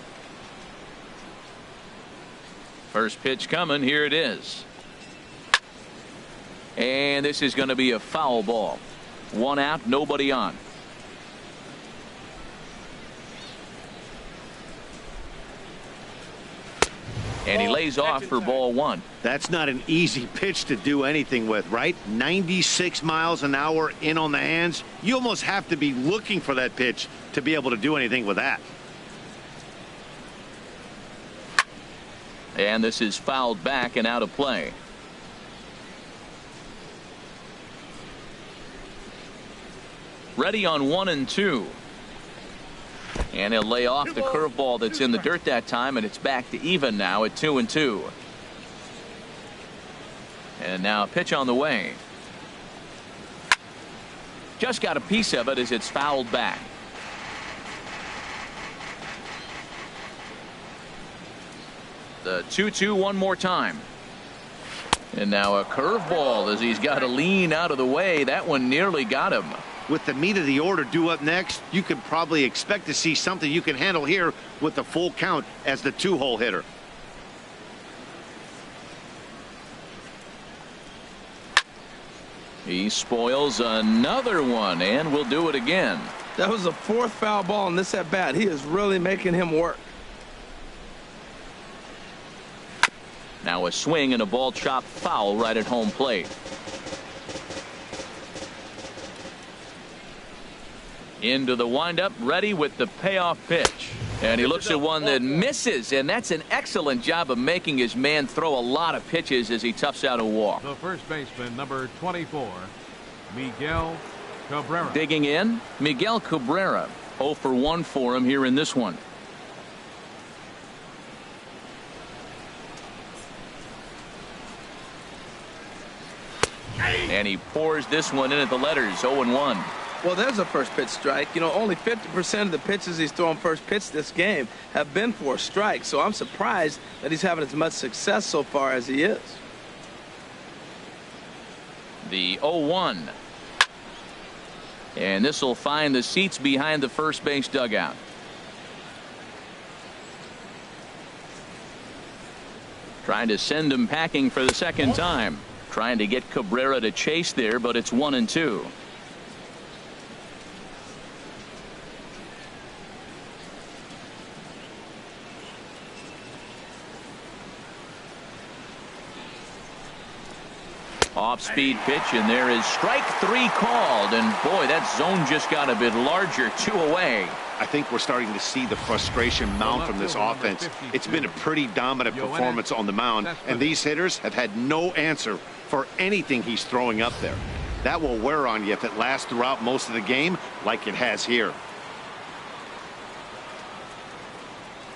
First pitch coming. Here it is. And this is going to be a foul ball. 1 out, nobody on. And he lays off for ball 1. That's not an easy pitch to do anything with, right? 96 miles an hour in on the hands. You almost have to be looking for that pitch to be able to do anything with that. And this is fouled back and out of play. Ready on 1 and 2. And he'll lay off the curveball that's in the dirt that time, and it's back to even now at 2 and 2. And now a pitch on the way. Just got a piece of it as it's fouled back. The 2-2 one more time. And now a curveball as he's got to lean out of the way. That one nearly got him. With the meat of the order due up next, you could probably expect to see something you can handle here with the full count as the 2-hole hitter. He spoils another one, and will do it again. That was the 4th foul ball in this at bat. He is really making him work. Now a swing and a ball chopped foul right at home plate. Into the windup, ready with the payoff pitch. And he looks at one that misses, and that's an excellent job of making his man throw a lot of pitches as he toughs out a walk. The first baseman, number 24, Miguel Cabrera. Digging in, Miguel Cabrera. 0 for 1 for him here in this one. And he pours this one in at the letters. 0 and 1. Well, there's a first pitch strike. You know, only 50% of the pitches he's thrown first pitch this game have been for a strike. So I'm surprised that he's having as much success so far as he is. The 0-1. And this will find the seats behind the first base dugout. Trying to send him packing for the second time. Trying to get Cabrera to chase there, but it's 1 and 2. Off-speed pitch, and there is strike 3 called. And boy, that zone just got a bit larger. 2 away. I think we're starting to see the frustration mount from this offense. It's been a pretty dominant performance on the mound, and these hitters have had no answer for anything he's throwing up there. That will wear on you if it lasts throughout most of the game like it has here.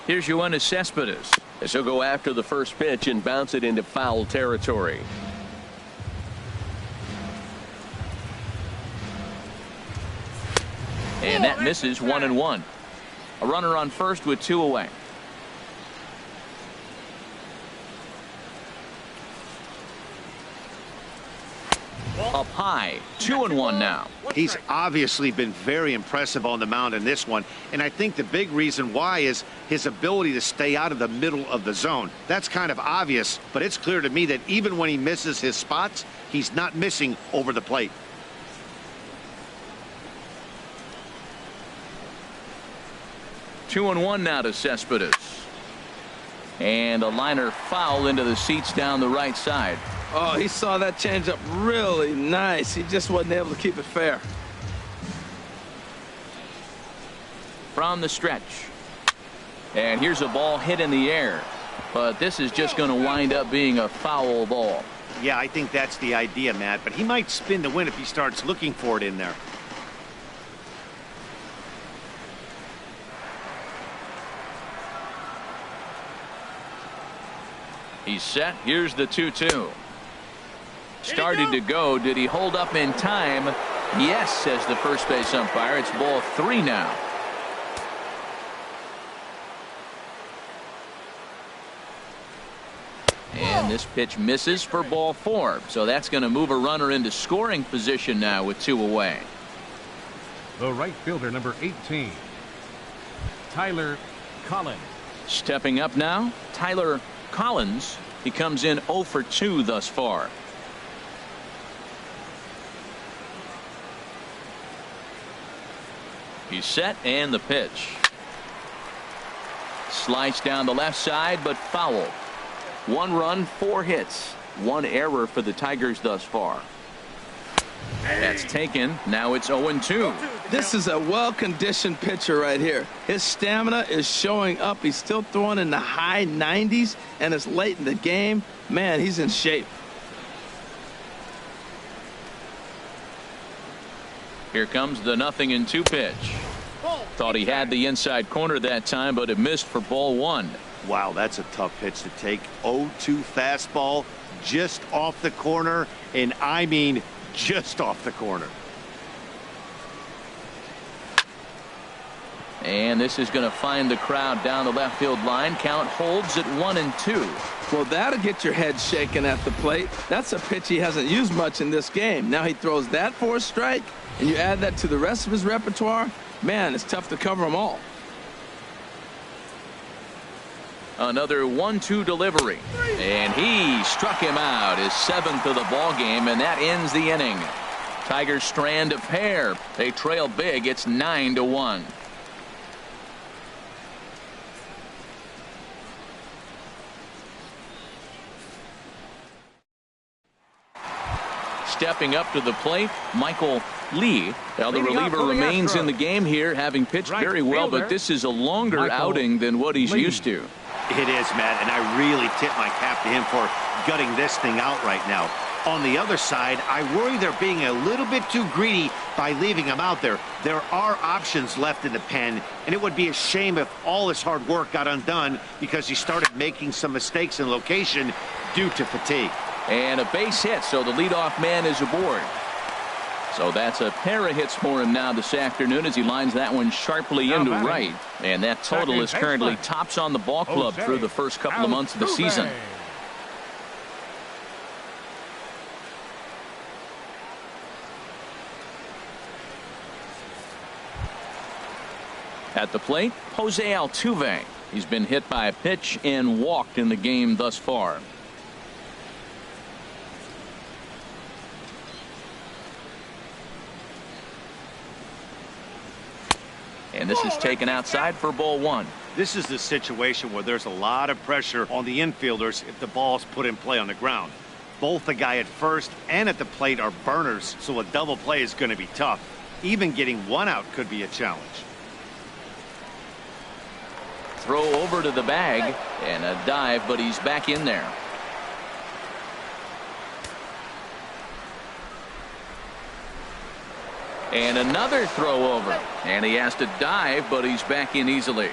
Here's Yoenis Cespedes. As he'll go after the first pitch and bounce it into foul territory. And that misses. 1 and 1. A runner on first with 2 away. Up high. 2 and 1 now. He's obviously been very impressive on the mound in this one, and I think the big reason why is his ability to stay out of the middle of the zone. That's kind of obvious, but it's clear to me that even when he misses his spots, he's not missing over the plate. Two and 1 now to Cespedes. And a liner foul into the seats down the right side. Oh, he saw that changeup really nice. He just wasn't able to keep it fair. From the stretch. And here's a ball hit in the air. But this is just going to wind up being a foul ball. Yeah, I think that's the idea, Matt. But he might spin the win if he starts looking for it in there. He's set. Here's the 2-2. started to go. Did he hold up in time? Yes, says the first base umpire. It's ball 3 now. And this pitch misses for ball 4. So that's going to move a runner into scoring position now with 2 away. The right fielder, number 18, Tyler Collins. Stepping up now, Tyler Collins. He comes in 0 for 2 thus far. He's set, and the pitch. Sliced down the left side, but foul. 1 run, 4 hits. 1 error for the Tigers thus far. That's taken. Now it's 0-2. This is a well-conditioned pitcher right here. His stamina is showing up. He's still throwing in the high 90s, and it's late in the game. Man, he's in shape. Here comes the 0-2 pitch. Thought he had the inside corner that time, but it missed for ball 1. Wow, that's a tough pitch to take. 0-2 fastball just off the corner, and I mean just off the corner. And this is going to find the crowd down the left field line. Count holds at 1-2. Well, that'll get your head shaken at the plate. That's a pitch he hasn't used much in this game. Now he throws that for a strike, and you add that to the rest of his repertoire. Man, it's tough to cover them all. Another 1-2 delivery, and he struck him out, his 7th of the ball game, and that ends the inning. Tigers strand a pair. They trail big. It's 9-1. Stepping up to the plate, Michael Lee. Now the reliever remains in the game here, having pitched very well, but this is a longer outing than what he's used to. It is, Matt, and I really tip my cap to him for gutting this thing out right now. On the other side, I worry they're being a little bit too greedy by leaving him out there. There are options left in the pen, and it would be a shame if all his hard work got undone because he started making some mistakes in location due to fatigue. And a base hit, so the leadoff man is aboard. So that's a pair of hits for him now this afternoon as he lines that one sharply into right. And that total is currently tops on the ball club through the first couple of months of the season. At the plate, Jose Altuve. He's been hit by a pitch and walked in the game thus far. And this is taken outside for ball 1. This is the situation where there's a lot of pressure on the infielders if the ball's put in play on the ground. Both the guy at first and at the plate are burners, so a double play is going to be tough. Even getting 1 out could be a challenge. Throw over to the bag and a dive, but he's back in there. And another throw over, and he has to dive, but he's back in easily.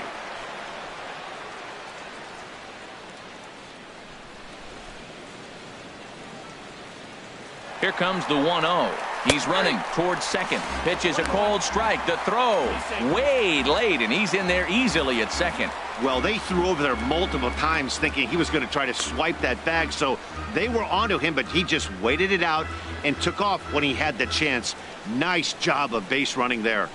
Here comes the 1-0. He's running towards second. Pitch is a cold strike. The throw way late, and he's in there easily at second. Well, they threw over there multiple times thinking he was going to try to swipe that bag, so they were onto him, but he just waited it out and took off when he had the chance. Nice job of base running there.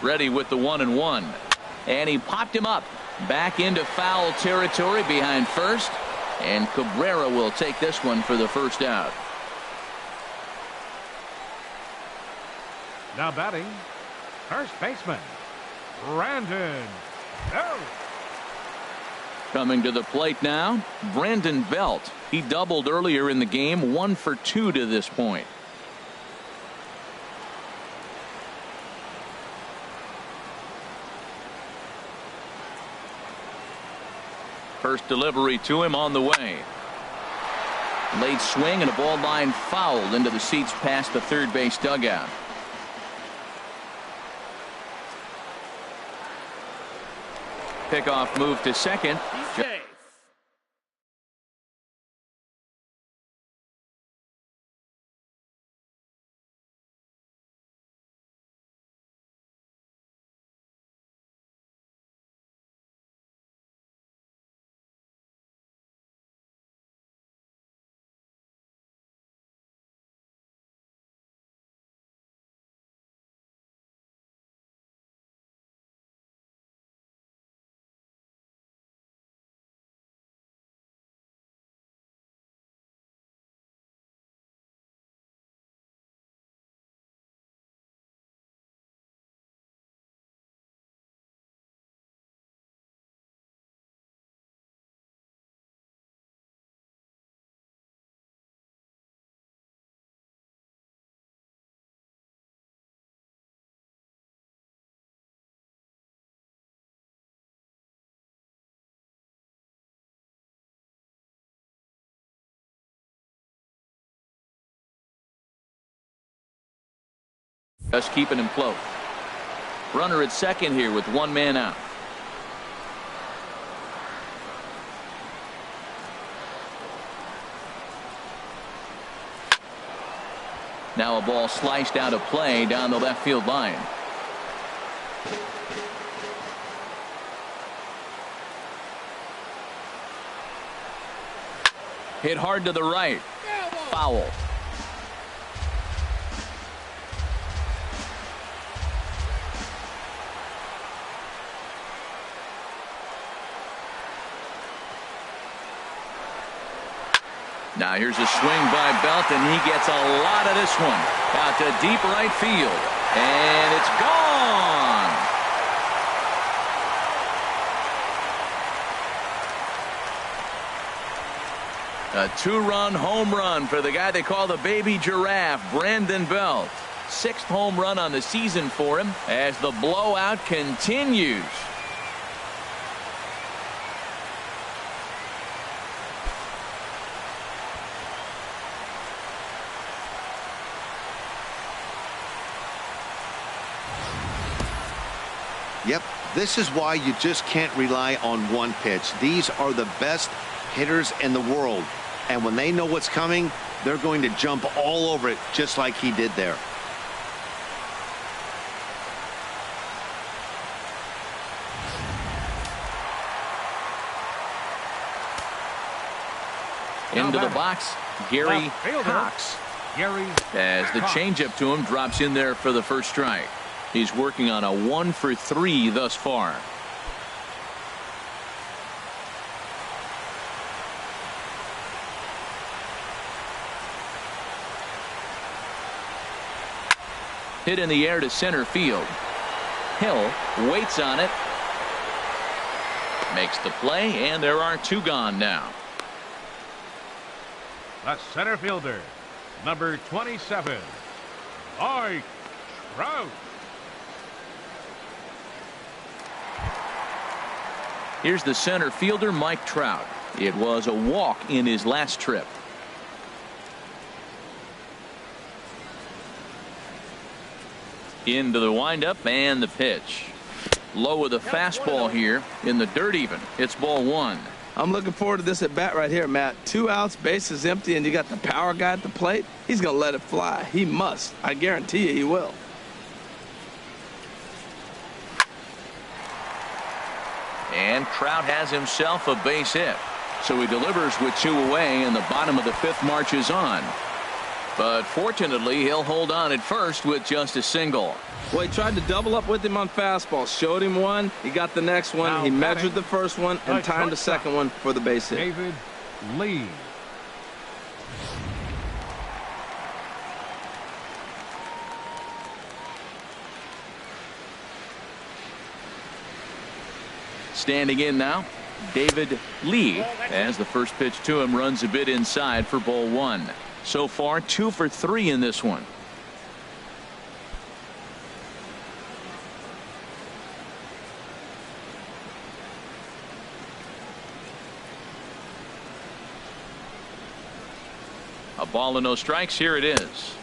Ready with the 1-1. And he popped him up back into foul territory behind first. And Cabrera will take this one for the first out. Now batting, first baseman, Brandon Belt. Coming to the plate now, Brandon Belt. He doubled earlier in the game, 1 for 2 to this point. First delivery to him on the way. Late swing and a ball line fouled into the seats past the third base dugout. pickoff move to second. Just keeping him close. Runner at second here with one man out. Now a ball sliced out of play down the left field line. Hit hard to the right. Foul. Now here's a swing by Belt, and he gets a lot of this one out to deep right field, and it's gone. A two-run home run for the guy they call the baby giraffe, Brandon Belt. Sixth home run on the season for him as the blowout continues. Yep, this is why you just can't rely on one pitch. These are the best hitters in the world. And when they know what's coming, they're going to jump all over it just like he did there. Into the box, Gary Cox. As the changeup to him drops in there for the first strike. He's working on a 1-for-3 thus far. Hit in the air to center field. Hill waits on it. Makes the play, and there are two gone now. The center fielder, number 27, Mike Trout. Here's the center fielder, Mike Trout. It was a walk in his last trip. Into the windup and the pitch. Low with a fastball here in the dirt even. It's ball one. I'm looking forward to this at bat right here, Matt. 2 outs, bases empty, and you got the power guy at the plate. He's going to let it fly. He must. I guarantee you he will. And Trout has himself a base hit. So he delivers with 2 away, and the bottom of the 5th marches on. But fortunately, he'll hold on at first with just a single. Well, he tried to double up with him on fastball. Showed him one. He got the next one. Now he measured the first one and timed the second one for the base hit. David Lee. Standing in now, David Lee, as the first pitch to him runs a bit inside for ball one. So far 2 for 3 in this one. A ball and no strikes. Here it is.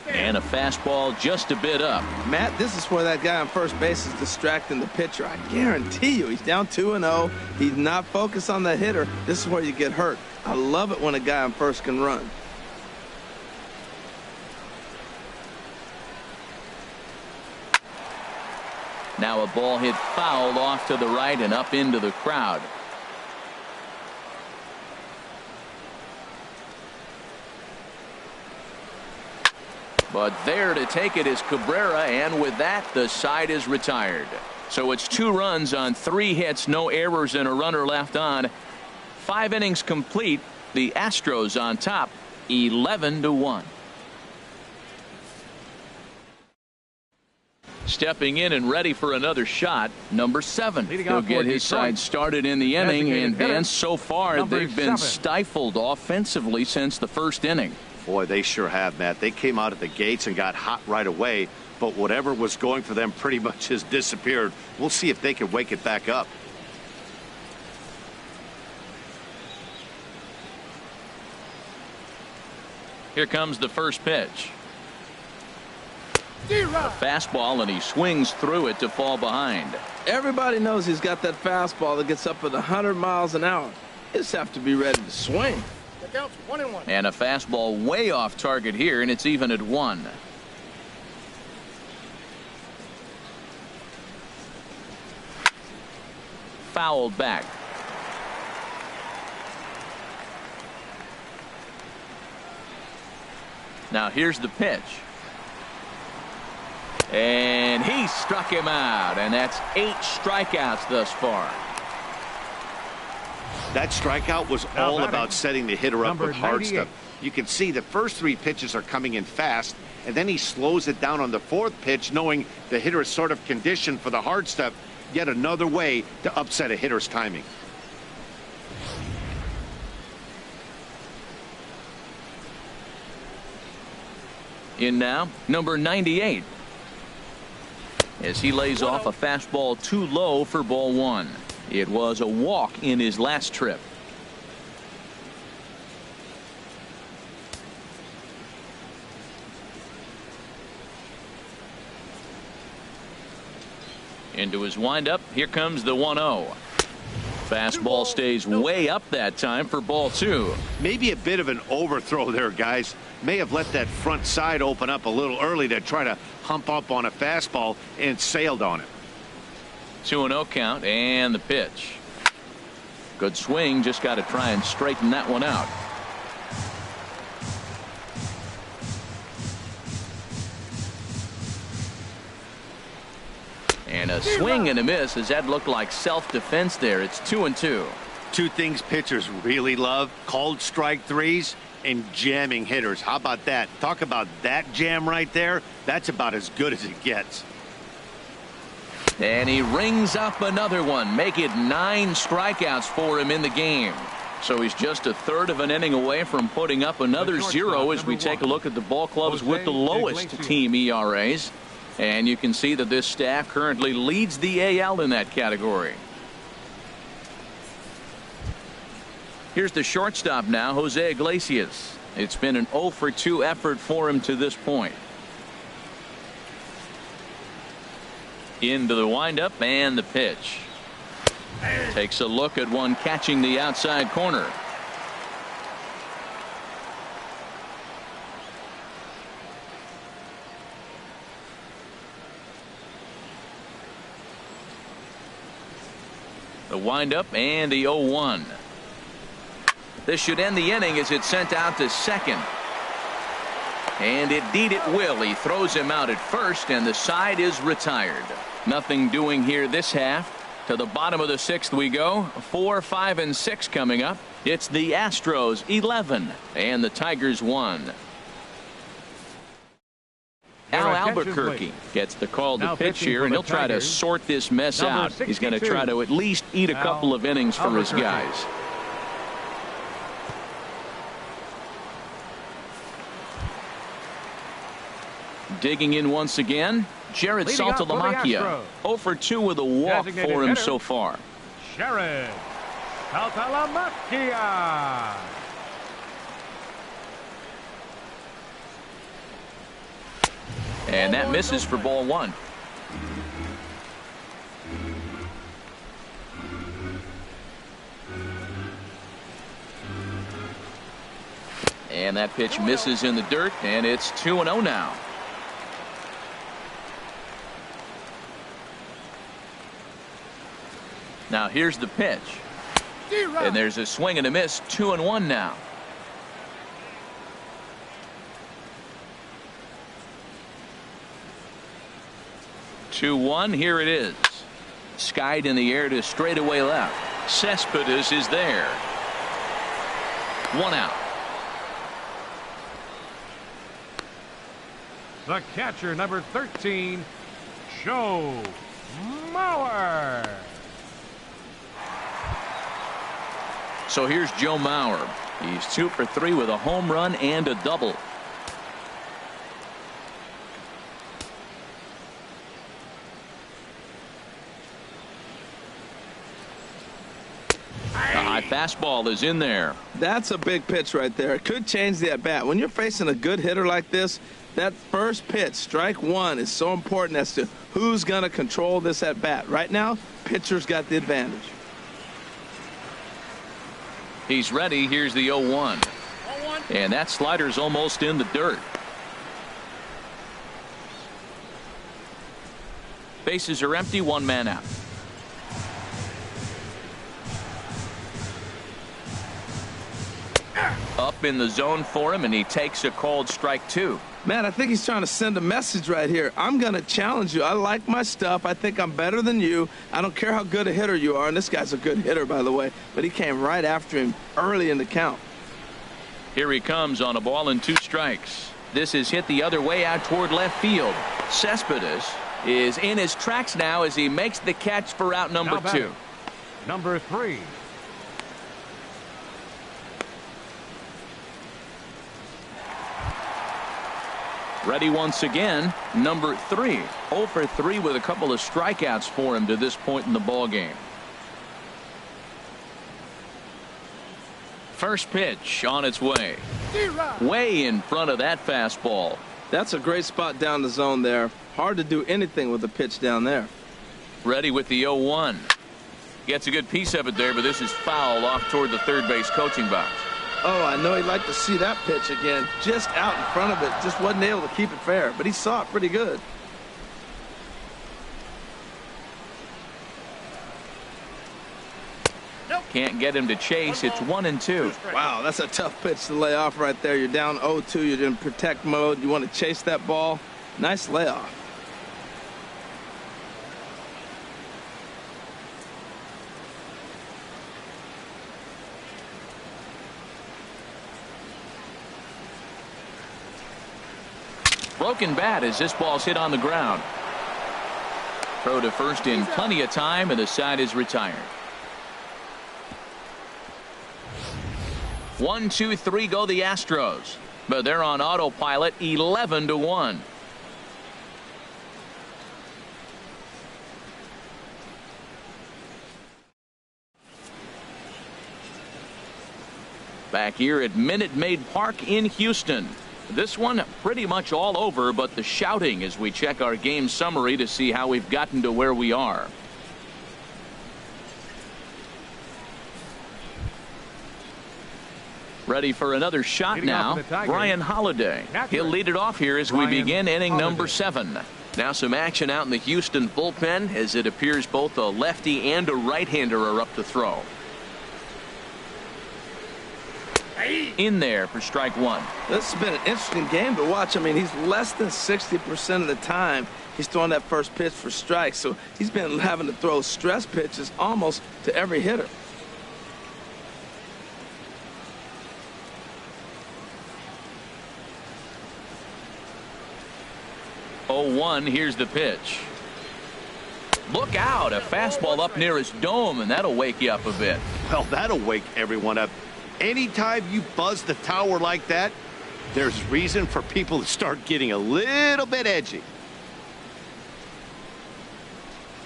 And a fastball just a bit up. Matt, this is where that guy on first base is distracting the pitcher. I guarantee you, he's down 2-0. He's not focused on the hitter. This is where you get hurt. I love it when a guy on first can run. Now a ball hit foul off to the right and up into the crowd. But there to take it is Cabrera, and with that, the side is retired. So it's 2 runs on 3 hits, no errors, and a runner left on. 5 innings complete. The Astros on top, 11-1. Stepping in and ready for another shot, number 7. He'll get his side started in the inning, and so far they've been stifled offensively since the first inning. Boy, they sure have, Matt. They came out of the gates and got hot right away, but whatever was going for them pretty much has disappeared. We'll see if they can wake it back up. Here comes the first pitch. A fastball, and he swings through it to fall behind. Everybody knows he's got that fastball that gets up at 100 miles an hour. You just have to be ready to swing. And a fastball way off target here, and it's even at 1. Fouled back. Now here's the pitch. And he struck him out, and that's 8 strikeouts thus far. That strikeout was all about setting the hitter up with hard stuff. You can see the first 3 pitches are coming in fast, and then he slows it down on the 4th pitch, knowing the hitter is sort of conditioned for the hard stuff. Yet another way to upset a hitter's timing. In now, number 98. As he lays off a fastball too low for ball 1. It was a walk in his last trip. Into his windup. Here comes the 1-0. Fastball stays way up that time for ball 2. Maybe a bit of an overthrow there, guys. May have let that front side open up a little early to try to hump up on a fastball and sailed on it. 2-0 count, and the pitch. Good swing, just got to try and straighten that one out. And a swing and a miss, as that looked like self-defense there. It's 2-2. 2 things pitchers really love: called strike threes and jamming hitters. How about that? Talk about that jam right there. That's about as good as it gets. And he rings up another one. Make it 9 strikeouts for him in the game. So he's just a third of an inning away from putting up another 0 as we take a look at the ball clubs with the lowest team ERAs. And you can see that this staff currently leads the AL in that category. Here's the shortstop now, Jose Iglesias. It's been an 0 for 2 effort for him to this point. Into the windup, and the pitch. Takes a look at one catching the outside corner. The windup and the 0-1. This should end the inning as it's sent out to second. And indeed it will. He throws him out at first, and the side is retired. Nothing doing here this half. To the bottom of the 6th we go. 4, 5, and 6 coming up. It's the Astros 11 and the Tigers 1. Al Albuquerque gets the call to pitch here, and he'll try to sort this mess out. He's going to try to at least eat a couple of innings for his guys. Digging in once again, Jared Saltalamacchia. 0 for 2 with a walk for him so far. Jared Saltalamacchia. And that misses for ball one. And that pitch misses in the dirt, and it's 2-0 now. Now here's the pitch. And there's a swing and a miss. 2-1 now. Here it is. Skied in the air to straightaway left. Cespedes is there. 1 out. The catcher, number 13, Joe Mauer. So here's Joe Mauer. He's 2 for 3 with a home run and a double. The high fastball is in there. That's a big pitch right there. It could change the at-bat. When you're facing a good hitter like this, that first pitch, strike one, is so important as to who's going to control this at-bat. Right now, pitcher's got the advantage. He's ready. Here's the 0-1. And that slider's almost in the dirt. Bases are empty. 1 man out. Up in the zone for him, and he takes a called strike 2. Man, I think he's trying to send a message right here. I'm going to challenge you. I like my stuff. I think I'm better than you. I don't care how good a hitter you are. And this guy's a good hitter, by the way. But he came right after him early in the count. Here he comes on a ball and 2 strikes. This is hit the other way out toward left field. Cespedes is in his tracks now as he makes the catch for out number 2. Number 3. Ready once again, number 3. 0 for 3 with a couple of strikeouts for him to this point in the ball game. First pitch on its way. Way in front of that fastball. That's a great spot down the zone there. Hard to do anything with a pitch down there. Ready with the 0-1. Gets a good piece of it there, but this is foul off toward the third base coaching box. Oh, I know he'd like to see that pitch again. Just out in front of it. Just wasn't able to keep it fair. But he saw it pretty good. Can't get him to chase. It's 1-2. Wow, that's a tough pitch to lay off right there. You're down 0-2. You're in protect mode. You want to chase that ball. Nice layoff. Broken bat as this ball's hit on the ground. Throw to first in plenty of time, and the side is retired. 1, 2, 3 go the Astros, but they're on autopilot. 11-1. Back here at Minute Maid Park in Houston. This one pretty much all over, but the shouting as we check our game summary to see how we've gotten to where we are. Ready for another shot now, Brian Holiday. He'll lead it off here as we begin inning number 7. Now some action out in the Houston bullpen as it appears both a lefty and a right-hander are up to throw. In there for strike 1. This has been an interesting game to watch. I mean, he's less than 60% of the time he's throwing that first pitch for strikes. So he's been having to throw stress pitches almost to every hitter. Here's the pitch. Look out, a fastball up near his dome, and that'll wake you up a bit. Well, that'll wake everyone up. Anytime you buzz the tower like that, there's reason for people to start getting a little bit edgy.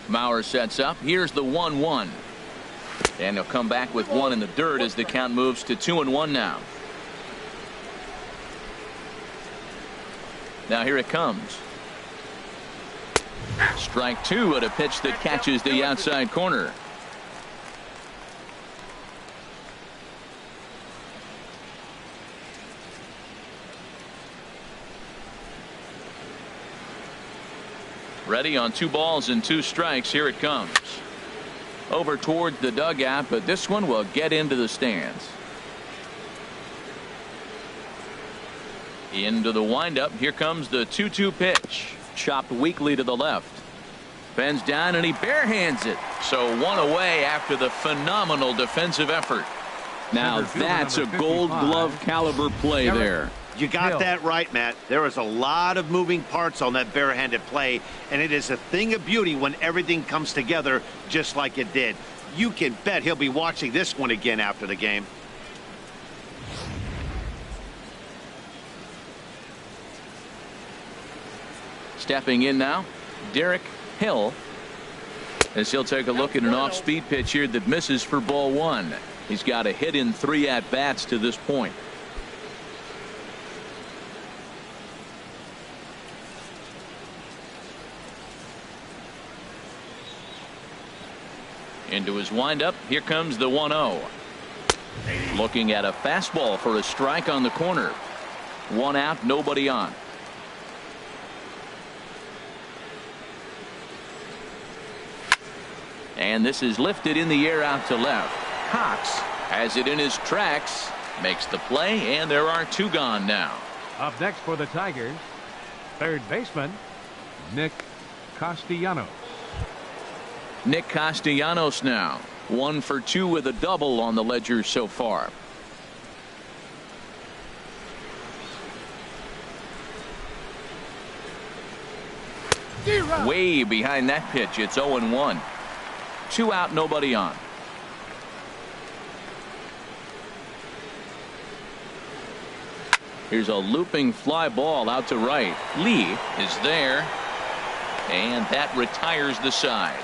Mauer sets up. Here's the 1-1. And he'll come back with 1 in the dirt as the count moves to 2-1 now. Now here it comes. Strike two at a pitch that catches the outside corner. Ready on 2 balls and 2 strikes. Here it comes. Over towards the dugout, but this one will get into the stands. Into the windup. Here comes the 2-2 pitch. Chopped weakly to the left. Bends down and he barehands it. So 1 away after the phenomenal defensive effort. Now that's a Gold Glove caliber play there. You got that right, Matt. There is a lot of moving parts on that barehanded play, and it is a thing of beauty when everything comes together just like it did. You can bet he'll be watching this one again after the game. Stepping in now, Derek Hill, as he'll take a look at an off-speed pitch here that misses for ball 1. He's got a hit in 3 at-bats to this point. Into his windup. Here comes the 1-0. Looking at a fastball for a strike on the corner. 1 out, nobody on. And this is lifted in the air out to left. Cox has it in his tracks, makes the play, and there are 2 gone now. Up next for the Tigers, third baseman Nick Castellanos. Nick Castellanos now 1 for 2 with a double on the ledger so far. Way behind that pitch. It's 0-1. 2 out, nobody on. Here's a looping fly ball out to right. Lee is there, and that retires the side.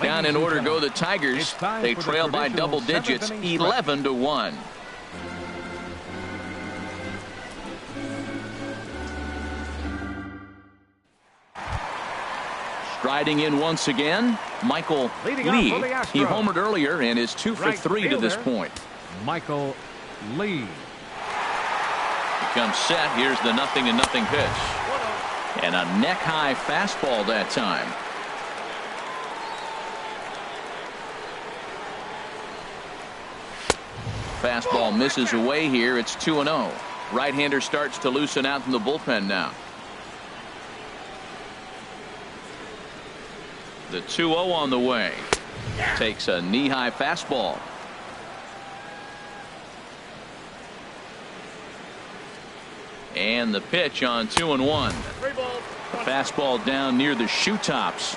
Down in order go the Tigers. They trail by double digits, 11-1. Striding in once again, Michael Lee. He homered earlier and is 2 for 3 to this point. Michael Lee. He comes set. Here's the 0-0 pitch. And a neck-high fastball that time. Fastball misses away here. It's 2-0. Right-hander starts to loosen out in the bullpen now. The 2-0 on the way. Takes a knee-high fastball. And the pitch on 2-1. The fastball down near the shoe tops.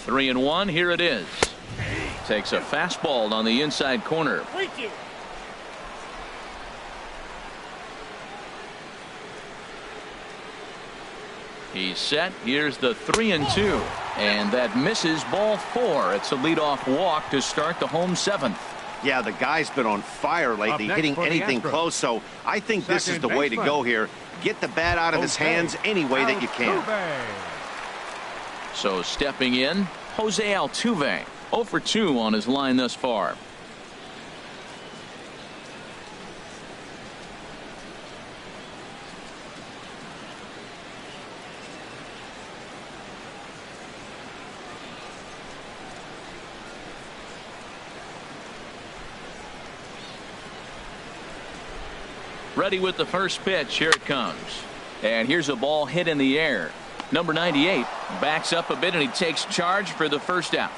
3-1. Here it is. Takes a fastball on the inside corner. He's set. Here's the 3-2. And that misses ball 4. It's a leadoff walk to start the home 7th. Yeah, the guy's been on fire lately, hitting anything close. So I think this is the way to go here. Get the bat out of his hands any way that you can. So stepping in, Jose Altuve, 0 for 2 on his line thus far. Ready with the first pitch. Here it comes. And here's a ball hit in the air. Number 98 backs up a bit and he takes charge for the first out.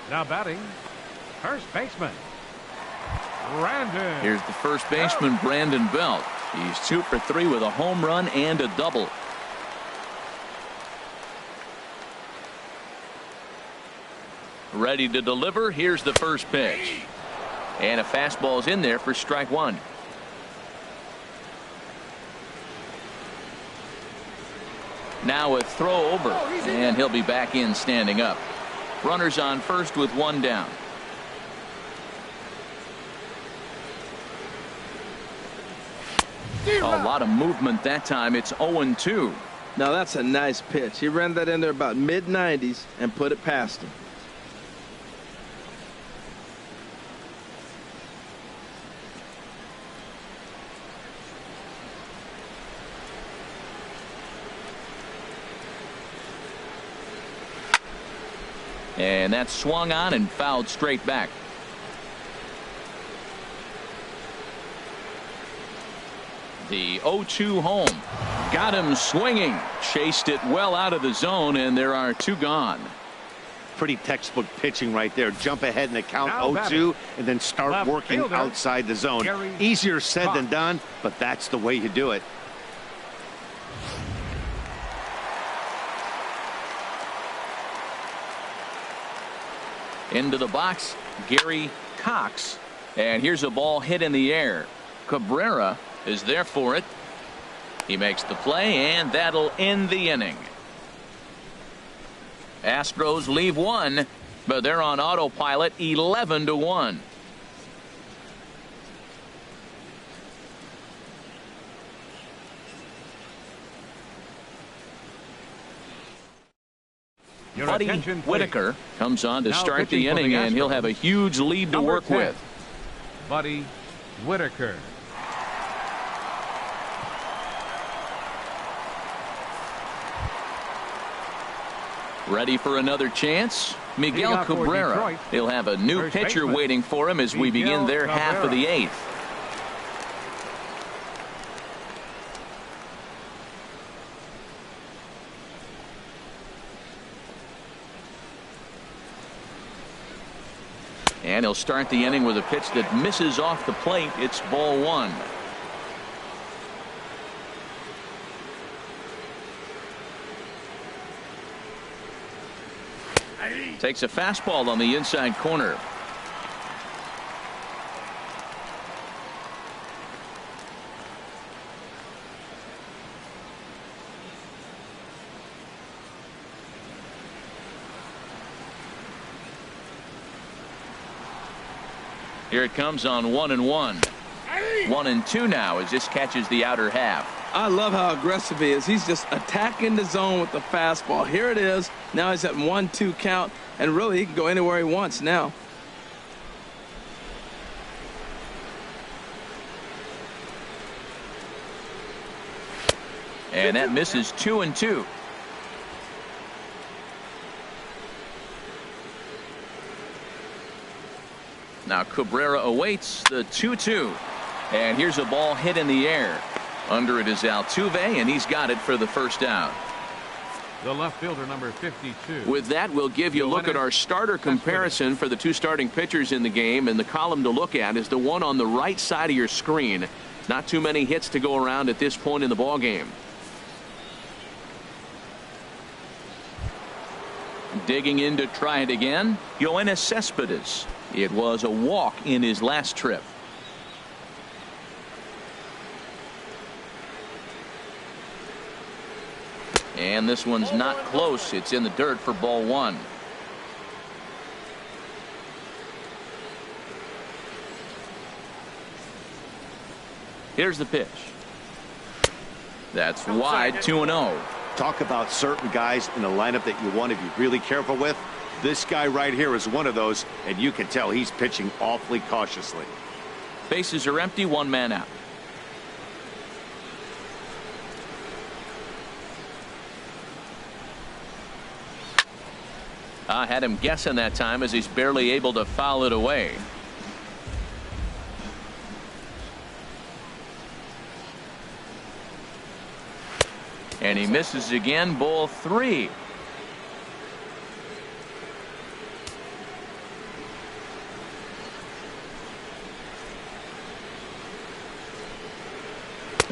Now batting, first baseman Brandon. Here's the first baseman, Brandon Belt. He's 2 for 3 with a home run and a double. Ready to deliver. Here's the first pitch. And a fastball's in there for strike 1. Now a throw over, and he'll be back in standing up. Runners on first with one down. A lot of movement that time. It's 0-2. Now that's a nice pitch. He ran that in there about mid-90s and put it past him. And that's swung on and fouled straight back. The 0-2 home. Got him swinging. Chased it well out of the zone, and there are two gone. Pretty textbook pitching right there. Jump ahead in the count 0-2 and then start left working fielder, outside the zone. Easier said than done, but that's the way you do it. Into the box, Gary Cox. And here's a ball hit in the air. Cabrera is there for it. He makes the play, and that'll end the inning. Astros leave one, but they're on autopilot 11-1. Buddy Whitaker comes on to start the inning, and he'll have a huge lead to work with. Buddy Whitaker. Ready for another chance? Miguel Cabrera. He'll have a new pitcher waiting for him as we begin their half of the eighth. And he'll start the inning with a pitch that misses off the plate. It's ball one. Takes a fastball on the inside corner. Here it comes on 1-1. 1-2 now as this catches the outer half. I love how aggressive he is. He's just attacking the zone with the fastball. Here it is. Now he's at 1-2 count, and really he can go anywhere he wants now. And that misses 2-2. Now Cabrera awaits the 2-2. And here's a ball hit in the air. Under it is Altuve, and he's got it for the first out. The left fielder, number 52. With that, we'll give you a look at our starter comparison for the two starting pitchers in the game. And the column to look at is the one on the right side of your screen. Not too many hits to go around at this point in the ball game. Digging in to try it again, Yoenis Cespedes. It was a walk in his last trip. And this one's not close. It's in the dirt for ball one. Here's the pitch. That's wide, 2-0. Talk about certain guys in the lineup that you want to be really careful with. This guy right here is one of those, and you can tell he's pitching awfully cautiously. Bases are empty, one man out. I had him guessing that time as he's barely able to foul it away. And he misses again, ball three.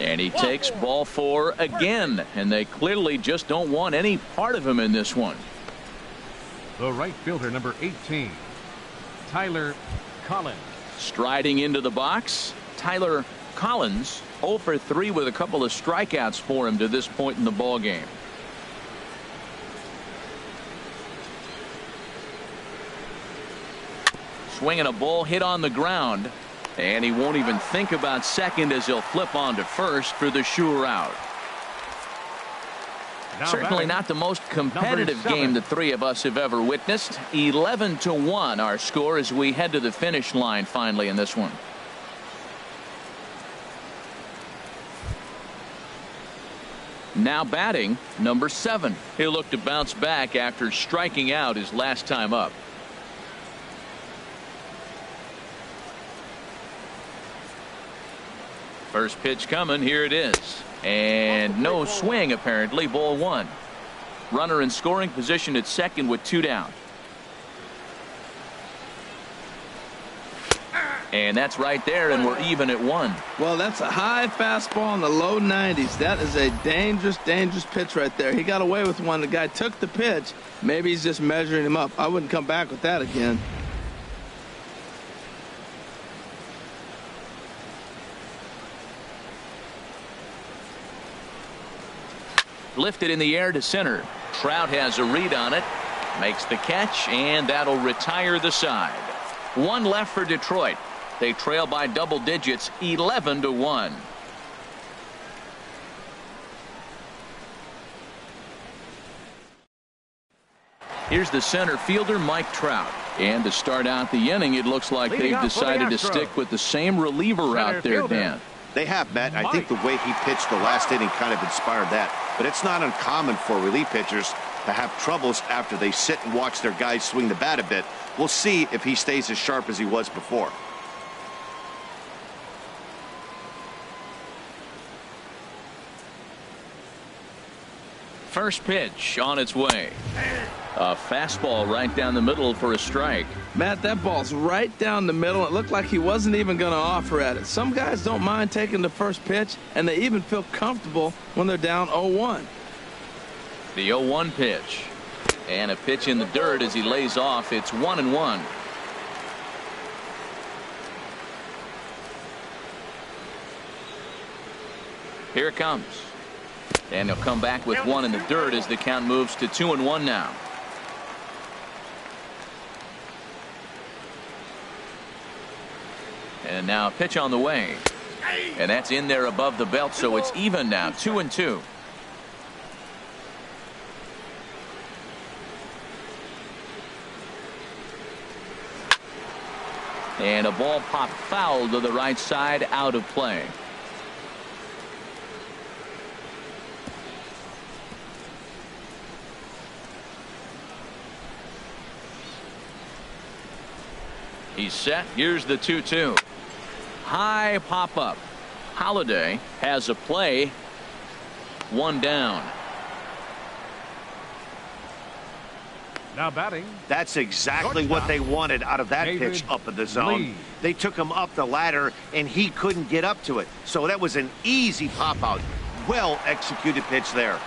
And he takes ball four again, and they clearly just don't want any part of him in this one. The right fielder, number 18, Tyler Collins. Striding into the box, Tyler Collins, 0 for 3 with a couple of strikeouts for him to this point in the ball game. Swinging a ball hit on the ground. And he won't even think about second as he'll flip on to first for the sure out. Certainly not the most competitive game the three of us have ever witnessed. 11-1 our score as we head to the finish line finally in this one. Now batting, number 7. He'll look to bounce back after striking out his last time up. First pitch coming. Here it is. And no swing apparently. Ball 1. Runner in scoring position at second with 2 down. And that's right there, and we're even at 1. Well, that's a high fastball in the low 90s. That is a dangerous pitch right there. He got away with one. The guy took the pitch. Maybe he's just measuring him up. I wouldn't come back with that again. Lifted in the air to center. Trout has a read on it. Makes the catch, and that'll retire the side. 1 left for Detroit. They trail by double digits, 11-1. Here's the center fielder, Mike Trout. And to start out the inning, it looks like they've decided to stick with the same reliever out there, Dan. They have, Matt. I think the way he pitched the last inning kind of inspired that. But it's not uncommon for relief pitchers to have troubles after they sit and watch their guys swing the bat a bit. We'll see if he stays as sharp as he was before. First pitch on its way. A fastball right down the middle for a strike. Matt, that ball's right down the middle. It looked like he wasn't even going to offer at it. Some guys don't mind taking the first pitch, and they even feel comfortable when they're down 0-1. The 0-1 pitch. And a pitch in the dirt as he lays off. It's 1-1. Here it comes. And he'll come back with 1 in the dirt as the count moves to 2-1 now. And now a pitch on the way. And that's in there above the belt, so it's even now, 2-2. And a ball popped foul to the right side, out of play. He's set. Here's the 2-2. High pop up. Holiday has a play. 1 down. Now batting. That's exactly what they wanted out of that pitch up in the zone. They took him up the ladder, and he couldn't get up to it. So that was an easy pop out. Well executed pitch there.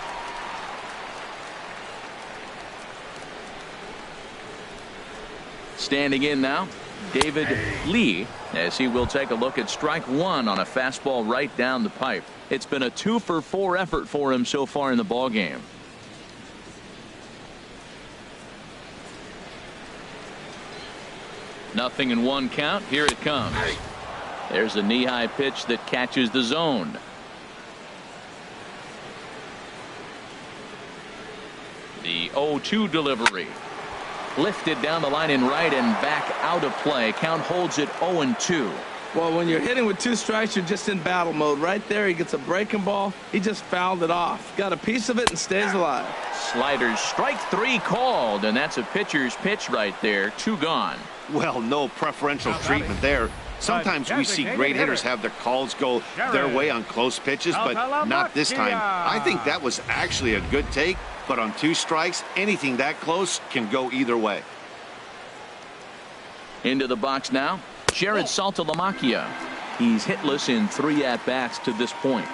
Standing in now, David Lee, as he will take a look at strike 1 on a fastball right down the pipe. It's been a 2-for-4 effort for him so far in the ball game. Nothing in 1 count. Here it comes. There's a knee-high pitch that catches the zone. The 0-2 delivery. Lifted down the line in right and back out of play. Count holds it 0-2. Well, when you're hitting with 2 strikes, you're just in battle mode. Right there, he gets a breaking ball. He just fouled it off. Got a piece of it and stays alive. Sliders, strike 3 called, and that's a pitcher's pitch right there. 2 gone. Well, no preferential treatment there. Sometimes we see great hitters have their calls go their way on close pitches, but not this time. I think that was actually a good take, but on 2 strikes, anything that close can go either way. Into the box now, Jared Saltalamacchia. He's hitless in 3 at-bats to this point.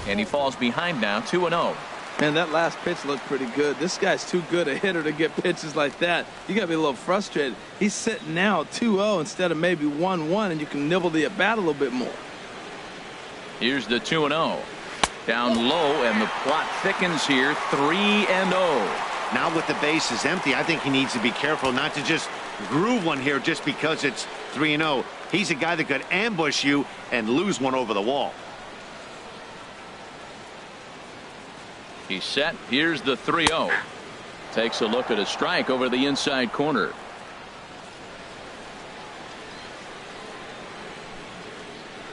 And he falls behind now, 2-0. Man, that last pitch looked pretty good. This guy's too good a hitter to get pitches like that. You got to be a little frustrated. He's sitting now 2-0 instead of maybe 1-1, and you can nibble the at-bat a little bit more. Here's the 2-0. Down low, and the plot thickens here. 3-0. Now with the bases empty, I think he needs to be careful not to just groove one here just because it's 3-0. He's a guy that could ambush you and lose one over the wall. He's set. Here's the 3-0. Takes a look at a strike over the inside corner.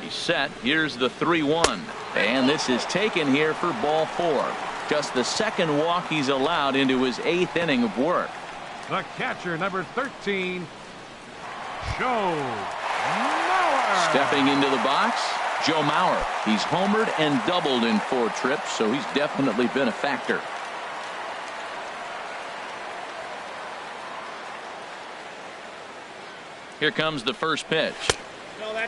He's set. Here's the 3-1. And this is taken here for ball 4. Just the second walk he's allowed into his 8th inning of work. The catcher, number 13, Joe Mauer. Stepping into the box, Joe Mauer. He's homered and doubled in 4 trips, so he's definitely been a factor. Here comes the first pitch.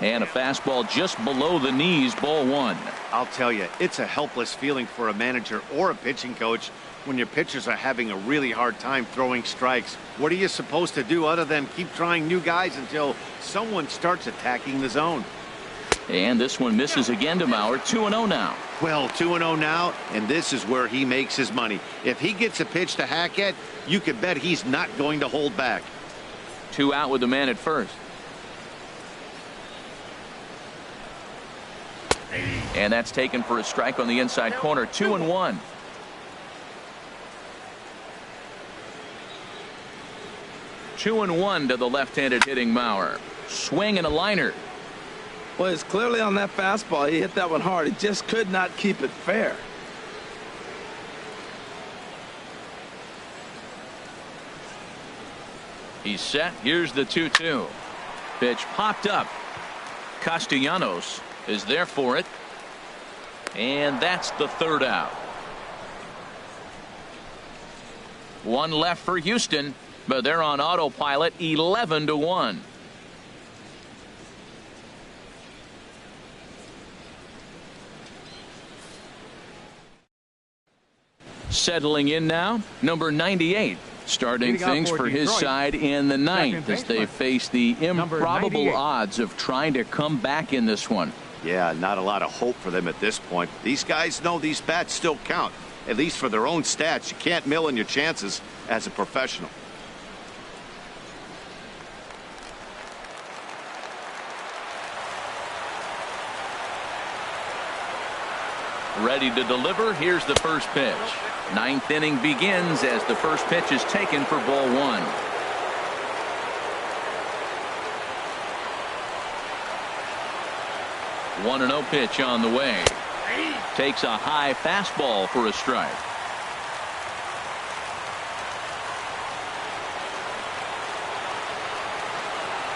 And a fastball just below the knees, ball 1. I'll tell you, it's a helpless feeling for a manager or a pitching coach when your pitchers are having a really hard time throwing strikes. What are you supposed to do other than keep trying new guys until someone starts attacking the zone? And this one misses again to Mauer. 2-0 now. Well, 2-0 now, and this is where he makes his money. If he gets a pitch to hack at, you can bet he's not going to hold back. 2 out with the man at first. And that's taken for a strike on the inside corner. 2-1. Two and one to the left-handed hitting Mauer. Swing and a liner. Well, it's clearly on that fastball. He hit that one hard. He just could not keep it fair. He's set. Here's the 2-2. Pitch popped up. Castellanos is there for it. And that's the 3rd out. 1 left for Houston, but they're on autopilot. 11-1. Settling in now, number 98. Starting things for his side in the 9th as they face the improbable odds of trying to come back in this one. Yeah, not a lot of hope for them at this point. These guys know these bats still count, at least for their own stats. You can't mill in your chances as a professional. Ready to deliver. Here's the first pitch. 9th inning begins as the first pitch is taken for ball 1. One 1-0 pitch on the way. Takes a high fastball for a strike.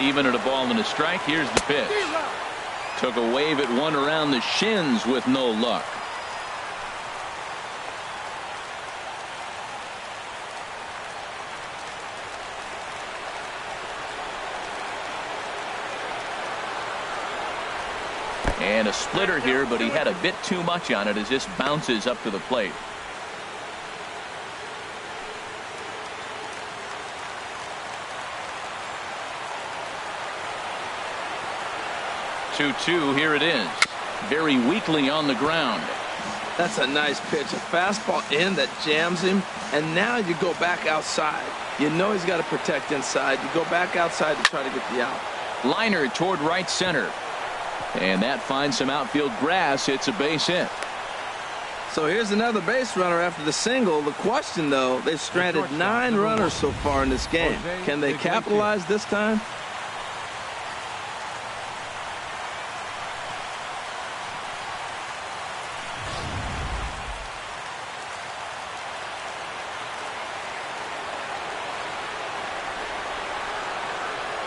Even at a ball and a strike. Here's the pitch. Took a wave at one around the shins with no luck. And a splitter here, but he had a bit too much on it as this bounces up to the plate. Two, here it is. Very weakly on the ground. That's a nice pitch. A fastball in that jams him, and now you go back outside. You know he's got to protect inside. You go back outside to try to get the out. Liner toward right center. And that finds some outfield grass. It's a base hit. So here's another base runner after the single. The question, though, they've stranded 9 runners so far in this game. Can they capitalize this time?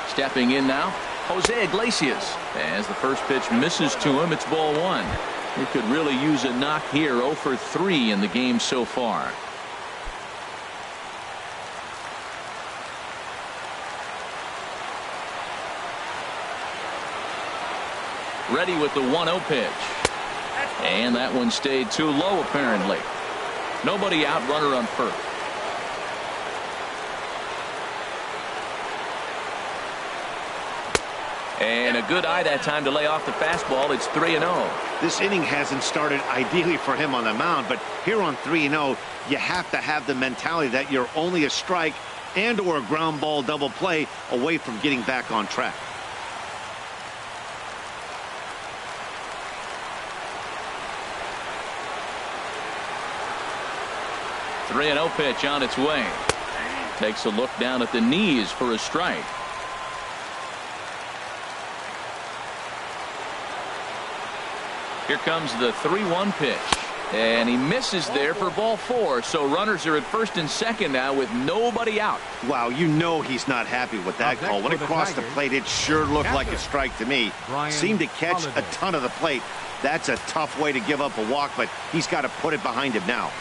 Stepping in now, Jose Iglesias. As the first pitch misses to him, it's ball 1. He could really use a knock here. 0 for 3 in the game so far. Ready with the 1-0 pitch. And that one stayed too low, apparently. Nobody out, runner on first. And a good eye that time to lay off the fastball. It's 3-0. This inning hasn't started ideally for him on the mound, but here on 3-0, you have to have the mentality that you're only a strike and or a ground ball double play away from getting back on track. Three 3-0 pitch on its way. Takes a look down at the knees for a strike. Here comes the 3-1 pitch. And he misses there for ball 4. So runners are at first and second now with nobody out. Wow, you know he's not happy with that call. When it crossed the plate, it sure looked like a strike to me. Seemed to catch a ton of the plate. That's a tough way to give up a walk, but he's got to put it behind him now.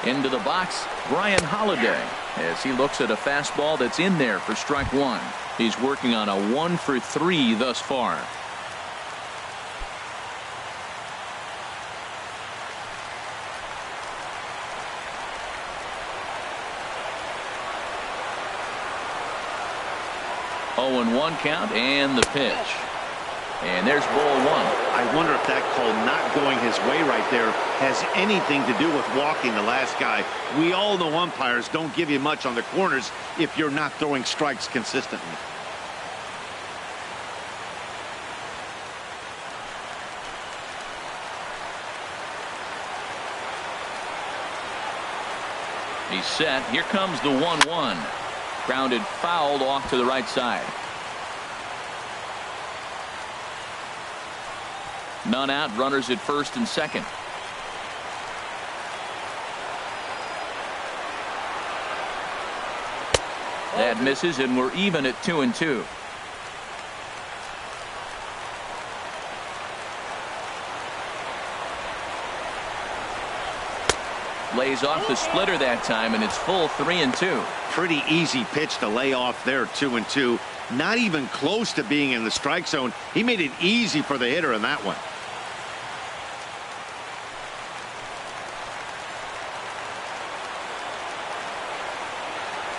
Into the box, Brian Holiday, as he looks at a fastball that's in there for strike 1. He's working on a 1 for 3 thus far. Oh, and 1 count, and the pitch. And there's ball 1. I wonder if that call not going his way right there has anything to do with walking the last guy. We all know umpires don't give you much on the corners if you're not throwing strikes consistently. He's set. Here comes the 1-1. Grounded fouled off to the right side. None out, runners at first and second. That misses, and we're even at 2-2. Lays off the splitter that time, and it's full 3-2. Pretty easy pitch to lay off there, 2-2. Not even close to being in the strike zone. He made it easy for the hitter in that one.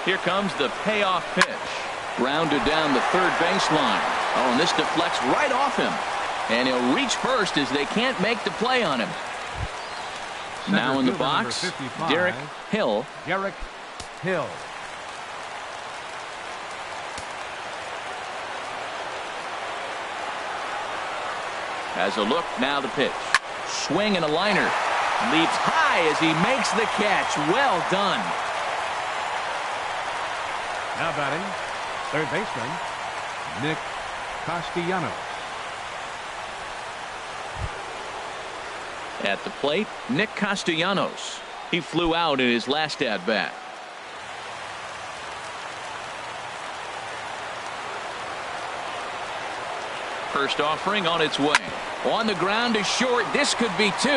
Here comes the payoff pitch. Grounded down the third baseline. Oh, and this deflects right off him. And he'll reach first as they can't make the play on him. Now in the box, Derek Hill. Derek Hill. Has a look, now the pitch. Swing and a liner. Leaps high as he makes the catch. Well done. Now batting, third baseman, Nick Castellanos. At the plate, Nick Castellanos. He flew out in his last at-bat. First offering on its way. On the ground is short. This could be 2.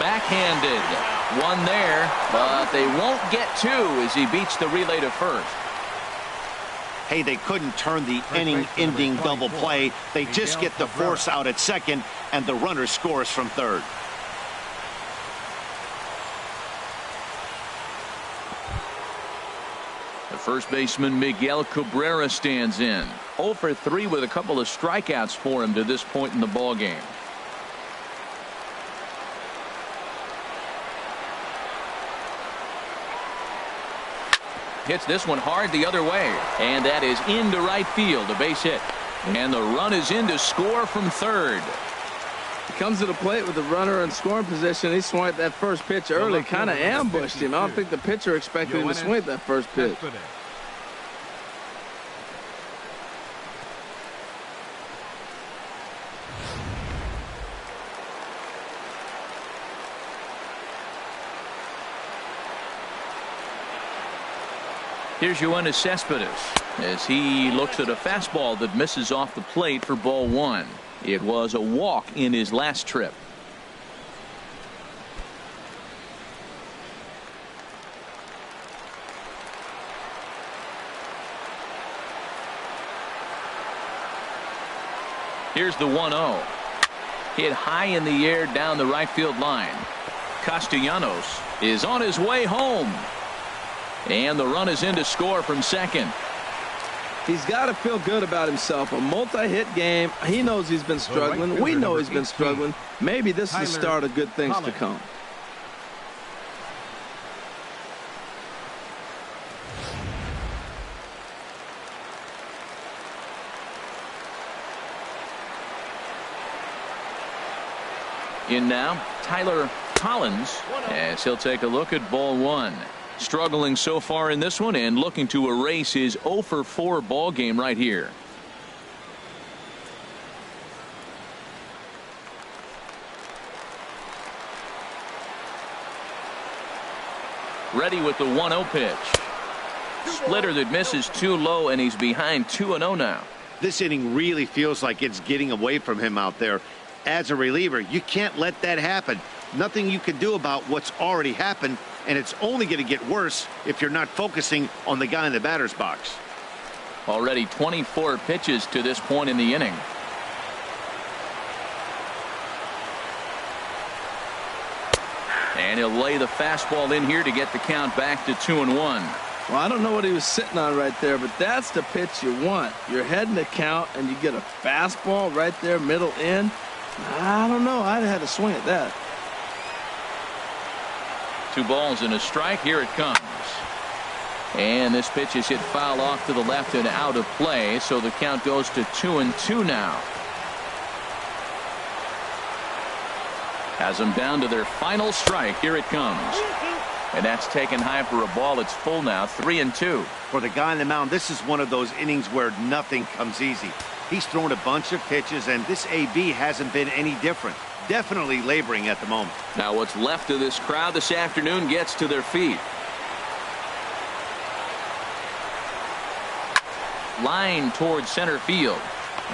Backhanded. 1 there, but they won't get 2 as he beats the relay to first. Hey, they couldn't turn the inning-ending double play. They just get the force out at second, and the runner scores from third. The first baseman, Miguel Cabrera, stands in. 0 for 3 with a couple of strikeouts for him to this point in the ballgame. Hits this one hard the other way, and that is into right field, a base hit, and the run is in to score from third. He comes to the plate with the runner in scoring position. He swung at that first pitch early, kind of ambushed him. I don't think the pitcher expected him to swing at that first pitch. Here's Yoenis Cespedes as he looks at a fastball that misses off the plate for ball 1. It was a walk in his last trip. Here's the 1-0. Hit high in the air down the right field line. Castellanos is on his way home. And the run is in to score from second. He's got to feel good about himself. A multi-hit game. He knows he's been struggling. We know he's been struggling. Maybe this is the start of good things to come. In now, Tyler Collins, as he'll take a look at ball one. Struggling so far in this one and looking to erase his 0 for 4 ball game right here. Ready with the 1-0 pitch. Splitter that misses too low, and he's behind 2-0 now. This inning really feels like it's getting away from him out there. As a reliever, you can't let that happen. Nothing you can do about what's already happened, and it's only going to get worse if you're not focusing on the guy in the batter's box. Already 24 pitches to this point in the inning. And he'll lay the fastball in here to get the count back to 2-1. Well, I don't know what he was sitting on right there, but that's the pitch you want. You're heading the count, and you get a fastball right there, middle in. I don't know. I'd have had to swing at that. 2 balls and a strike. Here it comes. And this pitch is hit foul off to the left and out of play, so the count goes to 2-2 now. Has them down to their final strike. Here it comes. And that's taken high for a ball. It's full now. 3-2. For the guy on the mound, this is one of those innings where nothing comes easy. He's thrown a bunch of pitches, and this AB hasn't been any different. Definitely laboring at the moment. Now what's left of this crowd this afternoon gets to their feet. Line towards center field.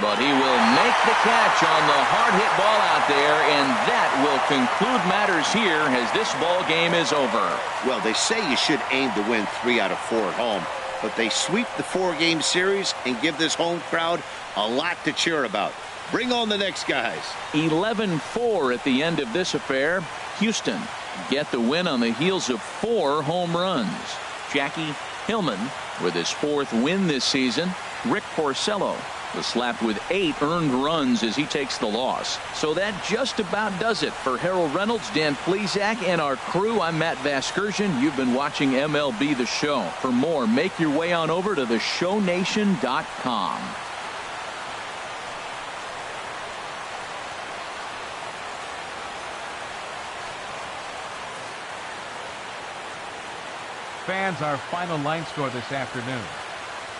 But he will make the catch on the hard hit ball out there, and that will conclude matters here as this ball game is over. Well, they say you should aim to win 3 out of 4 at home, but they sweep the 4-game series and give this home crowd a lot to cheer about. Bring on the next guys. 11-4 at the end of this affair. Houston get the win on the heels of 4 home runs. Jackie Hillman with his 4th win this season. Rick Porcello was slapped with 8 earned runs as he takes the loss. So that just about does it for Harold Reynolds, Dan Plesac, and our crew. I'm Matt Vasgersian. You've been watching MLB The Show. For more, make your way on over to theshownation.com. Fans, our final line score this afternoon.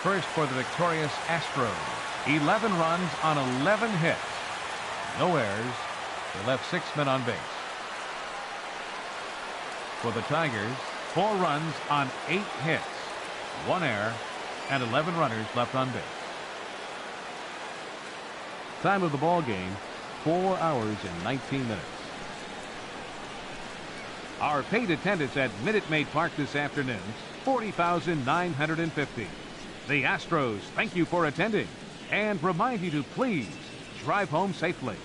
First for the victorious Astros. 11 runs on 11 hits. No errors. They left 6 men on base. For the Tigers, 4 runs on 8 hits. 1 error and 11 runners left on base. Time of the ball game, 4 hours and 19 minutes. Our paid attendance at Minute Maid Park this afternoon, 40,950. The Astros thank you for attending and remind you to please drive home safely.